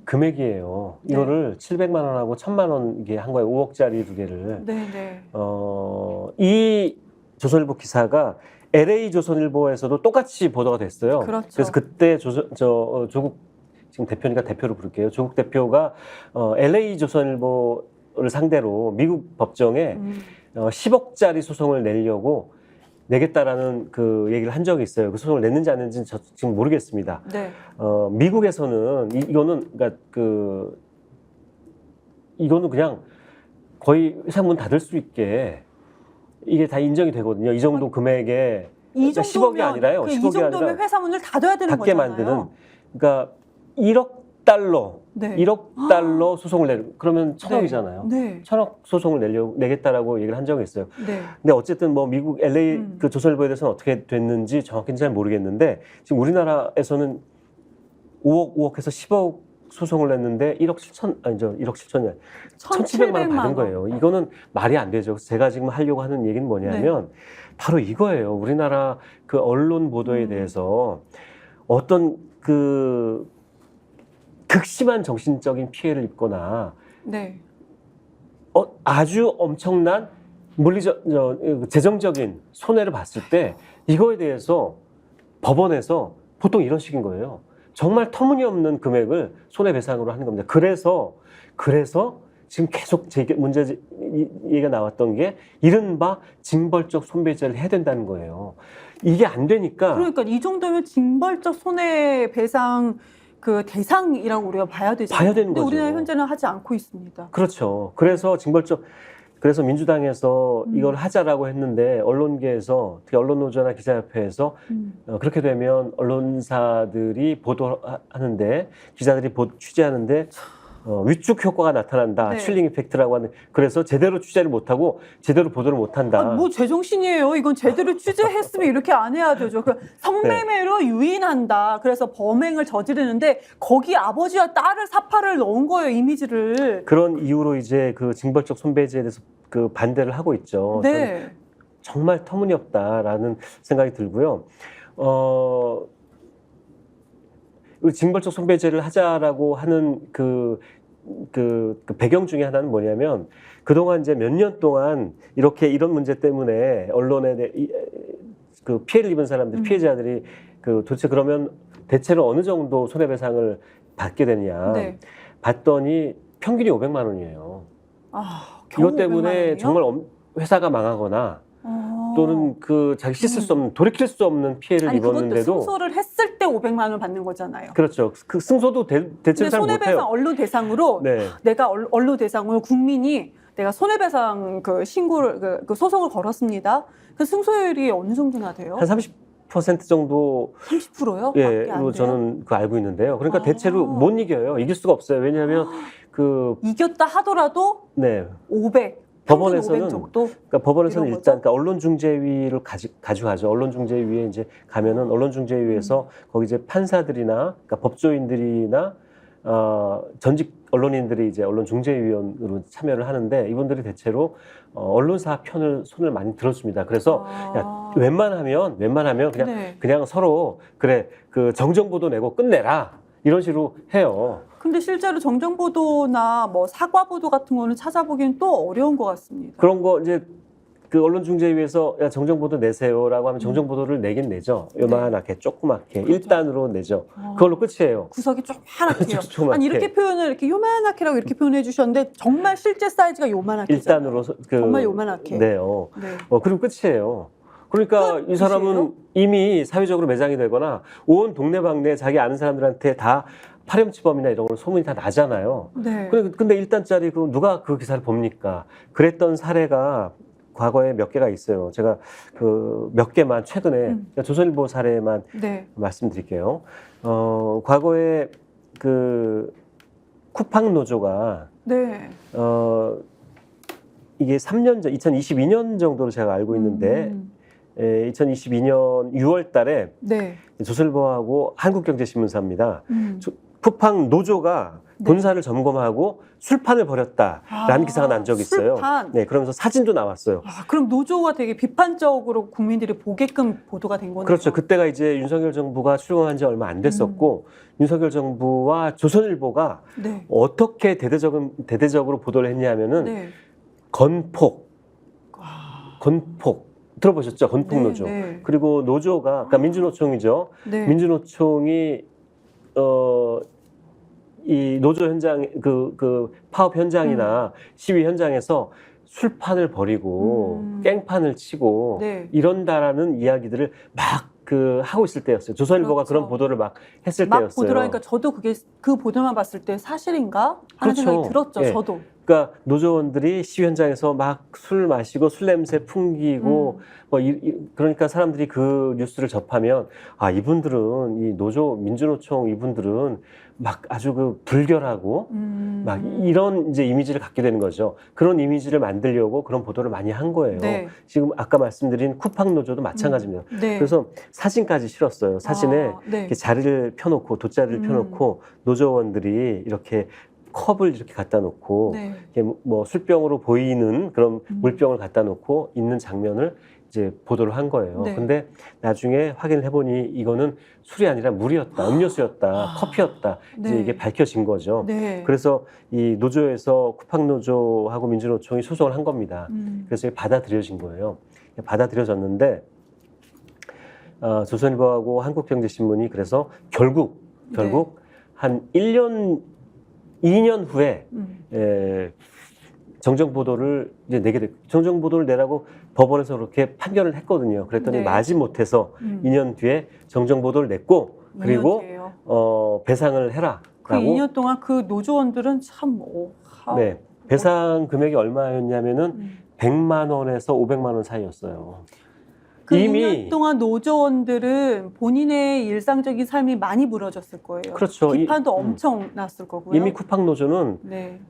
금액이에요. 네. 이거를 700만 원하고 1,000만 원 이게 한 거예요. 5억짜리 두 개를. 네, 네. 이 조선일보 기사가 LA 조선일보에서도 똑같이 보도가 됐어요. 그렇죠. 그래서 그때 조국 지금 대표니까 대표로 부를게요. 조국 대표가 LA 조선일보를 상대로 미국 법정에 10억짜리 소송을 내겠다라는 그 얘기를 한 적이 있어요. 그 소송을 냈는지 안 냈는지는 저 지금 모르겠습니다. 네. 미국에서는 이거는 그러니까 이거는 그냥 거의 회사 문 닫을 수 있게 이게 다 인정이 되거든요. 이 정도 금액에 이 그러니까 정도면 10억이 아니라요. 이 10억이 정도면 아니라 회사 문을 닫아야 되는 닫게 거잖아요. 만드는 그러니까 1억 달러, 네. 1억 달러 소송을 그러면 1,000억이잖아요. 네. 1,000억 소송을 내겠다라고 얘기를 한 적이 있어요. 네. 근데 어쨌든 뭐 미국 LA 그 조선일보에 대해서는 어떻게 됐는지 정확히는 잘 모르겠는데 지금 우리나라에서는 5억에서 10억 소송을 냈는데 1억 7천이 1,700만 원 받은 거예요. 이거는 말이 안 되죠. 그래서 제가 지금 하려고 하는 얘기는 뭐냐면 바로 이거예요. 우리나라 그 언론 보도에 대해서 어떤 그 극심한 정신적인 피해를 입거나 네. 아주 엄청난 재정적인 손해를 봤을 때 이거에 대해서 법원에서 보통 이런 식인 거예요. 정말 터무니없는 금액을 손해배상으로 하는 겁니다. 그래서 지금 계속 얘기가 나왔던 게 이른바 징벌적 손배제를 해야 된다는 거예요. 이게 안 되니까. 그러니까 이 정도면 징벌적 손해배상 그 대상이라고 우리가 봐야 되잖아요. 봐야 되는 근데 거죠. 우리나라 현재는 하지 않고 있습니다. 그렇죠. 그래서 민주당에서 이걸 하자라고 했는데 언론계에서 특히 언론노조나 기자협회에서 그렇게 되면 언론사들이 보도하는데 기자들이 취재하는데 위축 효과가 나타난다. 네. 칠링 이펙트라고 하는. 그래서 제대로 취재를 못하고 제대로 보도를 못한다. 뭐 제정신이에요. 이건 제대로 취재했으면 이렇게 안 해야 되죠. 성매매로 유인한다. 그래서 범행을 저지르는데 거기 아버지와 딸을 사파를 넣은 거예요. 이미지를. 그런 이유로 이제 그 징벌적 손배제에 대해서 그 반대를 하고 있죠. 네. 정말 터무니없다라는 생각이 들고요. 징벌적 손배제를 하자라고 하는 그 배경 중에 하나는 뭐냐면 그동안 이제 몇 년 동안 이런 문제 때문에 언론에 그 피해를 입은 사람들, 피해자들이 도대체 그러면 대체로 어느 정도 손해배상을 받게 되냐 네. 봤더니 평균이 500만 원이에요. 겨우 이것 때문에 500만 원이요? 정말 회사가 망하거나 또는 자기 씻을 수 없는, 돌이킬 수 없는 피해를 입었는데도. 그것도 승소를 했을 때 500만 원을 받는 거잖아요. 그렇죠. 그 승소도 대체로 잘 못해요. 손해배상 언론 대상으로 네. 내가 언론 대상으로 국민이 내가 손해배상 그 신고를 그 소송을 걸었습니다. 그 승소율이 어느 정도나 돼요? 한 30% 정도 30%요? 예, 로 저는 알고 있는데요. 그러니까 대체로 못 이겨요. 이길 수가 없어요. 왜냐하면 이겼다 하더라도 네. 500. 법원에서는 500 정도? 그러니까 법원에서는 이런 일단 그러니까 언론중재위를 가져가죠. 언론중재위에 이제 가면은 언론중재위에서 거기 이제 판사들이나 그러니까 법조인들이나 전직 언론인들이 이제 언론중재위원으로 참여를 하는데 이분들이 대체로 언론사 손을 많이 들어줍니다. 그래서 야, 웬만하면 그냥 서로 그래 그 정정보도 내고 끝내라 이런 식으로 해요. 근데 실제로 정정보도나 뭐 사과보도 같은 거는 찾아보기는 또 어려운 것 같습니다. 그런 거 이제 그 언론중재위에서 야, 정정보도 내세요라고 하면 정정보도를 내긴 내죠. 요만하게 조그맣게 그렇죠. 1단으로 내죠. 그걸로 끝이에요. 구석이 조그맣게요. 조그맣게. 아니 이렇게 표현을 이렇게 요만하게라고 이렇게 표현해 주셨는데 정말 실제 사이즈가 요만하게 1단으로 정말 요만하게. 네요. 네. 그리고 끝이에요. 그러니까 이 사람은 끝이에요? 이미 사회적으로 매장이 되거나 온 동네방네 자기 아는 사람들한테 다 파렴치범이나 이런 걸 소문이 다 나잖아요. 네. 근데 1단짜리 누가 그 기사를 봅니까? 그랬던 사례가 과거에 몇 개가 있어요. 제가 그 몇 개만 최근에 조선일보 사례만 네. 말씀드릴게요. 과거에 그 쿠팡 노조가 네. 이게 3년 전, 2022년 정도로 제가 알고 있는데 2022년 6월 달에 네. 조선일보하고 한국경제신문사입니다. 쿠팡 노조가 네. 본사를 점검하고 술판을 벌였다라는 기사가 난 적이 있어요. 술판. 네, 그러면서 사진도 나왔어요. 그럼 노조가 되게 비판적으로 국민들이 보게끔 보도가 된 거네요. 그렇죠. 그때가 이제 윤석열 정부가 출범한 지 얼마 안 됐었고 윤석열 정부와 조선일보가 네. 어떻게 대대적으로 보도를 했냐면은 네. 건폭 들어보셨죠? 건폭 네, 노조. 네. 그리고 노조가 그러니까 민주노총이죠. 네. 민주노총이 이 노조 현장 그 파업 현장이나 시위 현장에서 술판을 벌이고 깽판을 치고 네. 이런다라는 이야기들을 막 하고 있을 때였어요. 조선일보가 그렇죠. 그런 보도를 막 했을 막 때였어요. 보도를 하니까 저도 그 보도만 봤을 때 사실인가 하는 그렇죠. 생각이 들었죠. 예. 저도. 그러니까 노조원들이 시위 현장에서 막 술 마시고 술 냄새 풍기고 그러니까 사람들이 그 뉴스를 접하면 이분들은 이 노조 민주노총 이분들은 막 아주 그 불결하고 막 이런 이제 이미지를 갖게 되는 거죠. 그런 이미지를 만들려고 그런 보도를 많이 한 거예요. 네. 지금 아까 말씀드린 쿠팡 노조도 마찬가지입니다. 네. 그래서 사진까지 실었어요. 사진에 네. 이렇게 자리를 펴놓고 돗자리를 펴놓고 노조원들이 이렇게 컵을 이렇게 갖다 놓고 네. 이렇게 뭐 술병으로 보이는 그런 물병을 갖다 놓고 있는 장면을 이제 보도를 한 거예요. 네. 근데 나중에 확인을 해보니 이거는 술이 아니라 물이었다, 음료수였다, 커피였다. 이제 네. 이게 밝혀진 거죠. 네. 그래서 이 노조에서 쿠팡 노조하고 민주노총이 소송을 한 겁니다. 그래서 이게 받아들여진 거예요. 받아들여졌는데 조선일보하고 한국경제신문이 그래서 결국 한 2년 후에 정정 보도를 이제 내게 됐고 정정 보도를 내라고 법원에서 그렇게 판결을 했거든요. 그랬더니 네. 마지못해서 2년 뒤에 정정 보도를 냈고 그리고 2년 뒤에요. 배상을 해라라고. 그 2년 동안 그 노조원들은 참 네, 배상 금액이 얼마였냐면은 100만 원에서 500만 원 사이였어요. 그 이미 2년 동안 노조원들은 본인의 일상적인 삶이 많이 무너졌을 거예요. 그렇죠. 비판도 엄청 났을 거고요. 이미 쿠팡 노조는 네.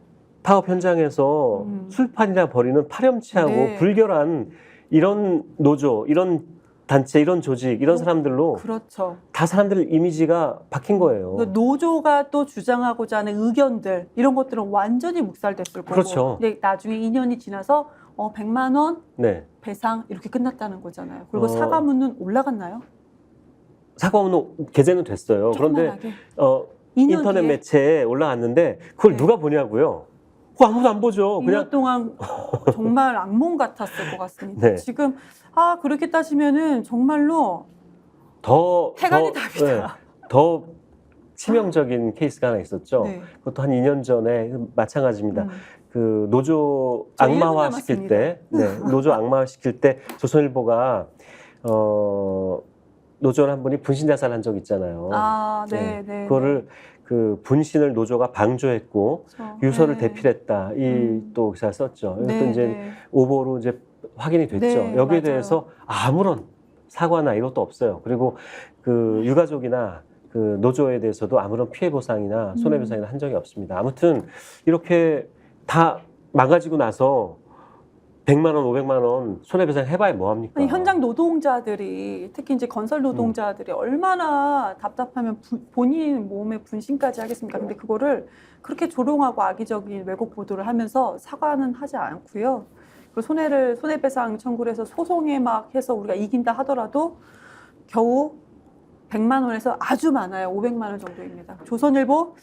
파업 현장에서 술판이나 벌이는 파렴치하고 네. 불결한 이런 노조, 이런 단체, 이런 조직, 이런 사람들로 그렇죠. 다 사람들 이미지가 바뀐 거예요. 그 노조가 또 주장하고자 하는 의견들 이런 것들은 완전히 묵살됐을 거고. 그렇죠. 근데 나중에 2년이 지나서 100만 원 네. 배상 이렇게 끝났다는 거잖아요. 그리고 사과문은 올라갔나요? 사과문은 게재는 됐어요. 그런데 조그만하게. 2년 인터넷 뒤에? 매체에 올라갔는데 그걸 네. 누가 보냐고요? 그거 아무도 안 보죠. 2년 동안 정말 악몽 같았을 것 같습니다. 네. 지금 그렇게 따지면은 정말로 더 태간이 답이다. 더 치명적인 케이스가 하나 있었죠. 네. 그것도 한 2년 전에 마찬가지입니다. 그 노조 저 악마화 1분 시킬 때, 노조 악마화 시킬 때 조선일보가 노조원 한 분이 분신 자살한 적 있잖아요. 네. 그거를 그 분신을 노조가 방조했고 그렇죠. 유서를 네. 대필했다. 또 기사 썼죠. 이것도 네, 이제 네. 오보로 이제 확인이 됐죠. 네, 여기에 맞아요. 대해서 아무런 사과나 이것도 없어요. 그리고 그 유가족이나 그 노조에 대해서도 아무런 피해 보상이나 손해배상이나 한 적이 없습니다. 아무튼 이렇게 다 망가지고 나서 100만 원, 500만 원 손해배상 해봐야 뭐합니까? 아니, 현장 노동자들이 특히 이제 건설 노동자들이 얼마나 답답하면 본인 몸에 분신까지 하겠습니까? 근데 그거를 그렇게 조롱하고 악의적인 왜곡 보도를 하면서 사과는 하지 않고요. 그리고 손해배상 청구를 해서 소송에 막 해서 우리가 이긴다 하더라도 겨우 100만 원에서 아주 많아요. 500만 원 정도입니다. 조선일보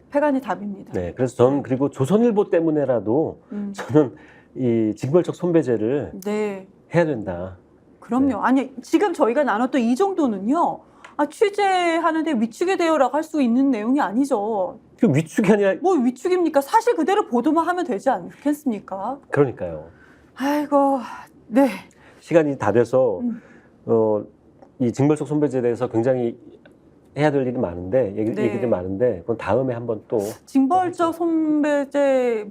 패간이 답입니다. 네, 그래서 저는 그리고 조선일보 때문에라도 저는 이 징벌적 손배제를 네. 해야 된다. 그럼요. 네. 아니 지금 저희가 나눴던 이 정도는요. 취재하는데 위축이 되어라고 할 수 있는 내용이 아니죠. 그 위축이 아니라 뭐 위축입니까? 사실 그대로 보도만 하면 되지 않겠습니까? 그러니까요. 아이고, 네. 시간이 다 돼서 이 징벌적 손배제에 대해서 굉장히 해야 될 일이 많은데 네. 얘기들이 많은데 그건 다음에 한번 또 징벌적 손배제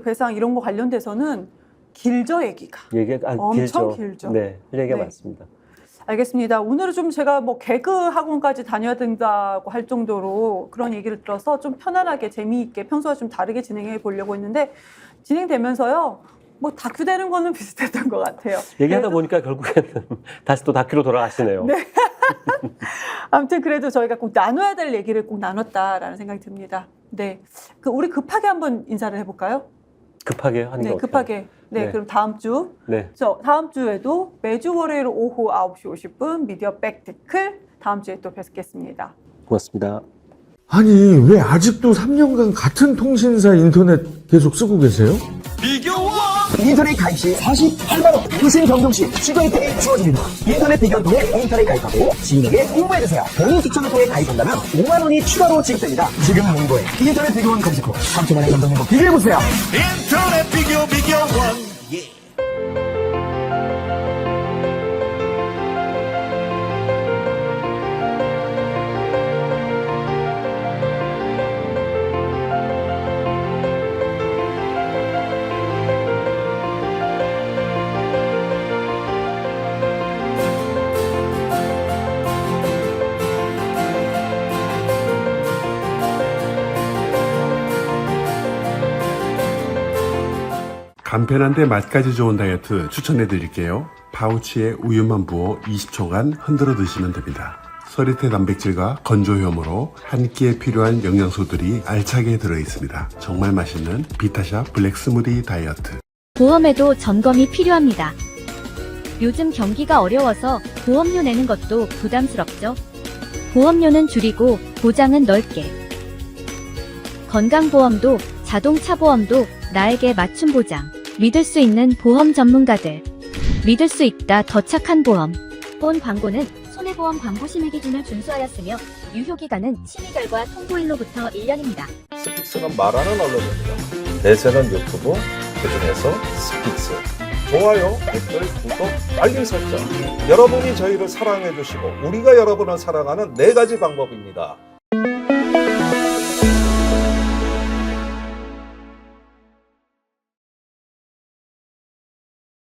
배상 이런 거 관련돼서는 길죠 얘기가. 얘기가 엄청 길죠. 네, 할 얘기가 네. 많습니다. 알겠습니다. 오늘은 좀 제가 뭐 개그 학원까지 다녀야 된다고 할 정도로 그런 얘기를 들어서 좀 편안하게 재미있게 평소와 좀 다르게 진행해 보려고 했는데 진행되면서요. 뭐 다큐 되는 거는 비슷했던 것 같아요. 얘기하다 그래도 보니까 결국에는 다시 또 다큐로 돌아가시네요. 네. 아무튼 그래도 저희가 꼭 나눠야 될 얘기를 꼭 나눴다라는 생각이 듭니다. 네, 우리 급하게 한번 인사를 해볼까요? 급하게 하는 게 네, 어때요? 급하게. 네, 네. 그럼 다음 주. 네. 다음 주에도 매주 월요일 오후 9시 50분 미디어 백테클 다음 주에 또 뵙겠습니다. 고맙습니다. 아니, 왜 아직도 3년간 같은 통신사 인터넷 계속 쓰고 계세요? 인터넷 가입 시 48만원 무슨 변경 시 추가 혜택이 주어집니다. 인터넷 비교를 통해 인터넷 가입하고 지인에게 홍보해주세요. 본인 추천을 통해 가입한다면 5만원이 추가로 지급됩니다. 지금 문고에 인터넷 비교원 검색 후 3초만에 감동 행복 비교해보세요. 인터넷 비교 원. 간편한데 맛까지 좋은 다이어트 추천해드릴게요. 파우치에 우유만 부어 20초간 흔들어 드시면 됩니다. 서리태 단백질과 건조효모로 한 끼에 필요한 영양소들이 알차게 들어있습니다. 정말 맛있는 비타샵 블랙 스무디 다이어트. 보험에도 점검이 필요합니다. 요즘 경기가 어려워서 보험료 내는 것도 부담스럽죠. 보험료는 줄이고 보장은 넓게. 건강보험도 자동차 보험도 나에게 맞춤 보장. 믿을 수 있는 보험 전문가들. 믿을 수 있다 더 착한 보험. 본 광고는 손해보험 광고 심의 기준을 준수하였으며 유효기간은 심의 결과 통보일로부터 1년입니다. 스픽스는 말하는 언론입니다. 대세는 유튜브, 그중에서 스픽스. 좋아요, 댓글, 구독, 알림 설정. 여러분이 저희를 사랑해 주시고 우리가 여러분을 사랑하는 4가지 방법입니다.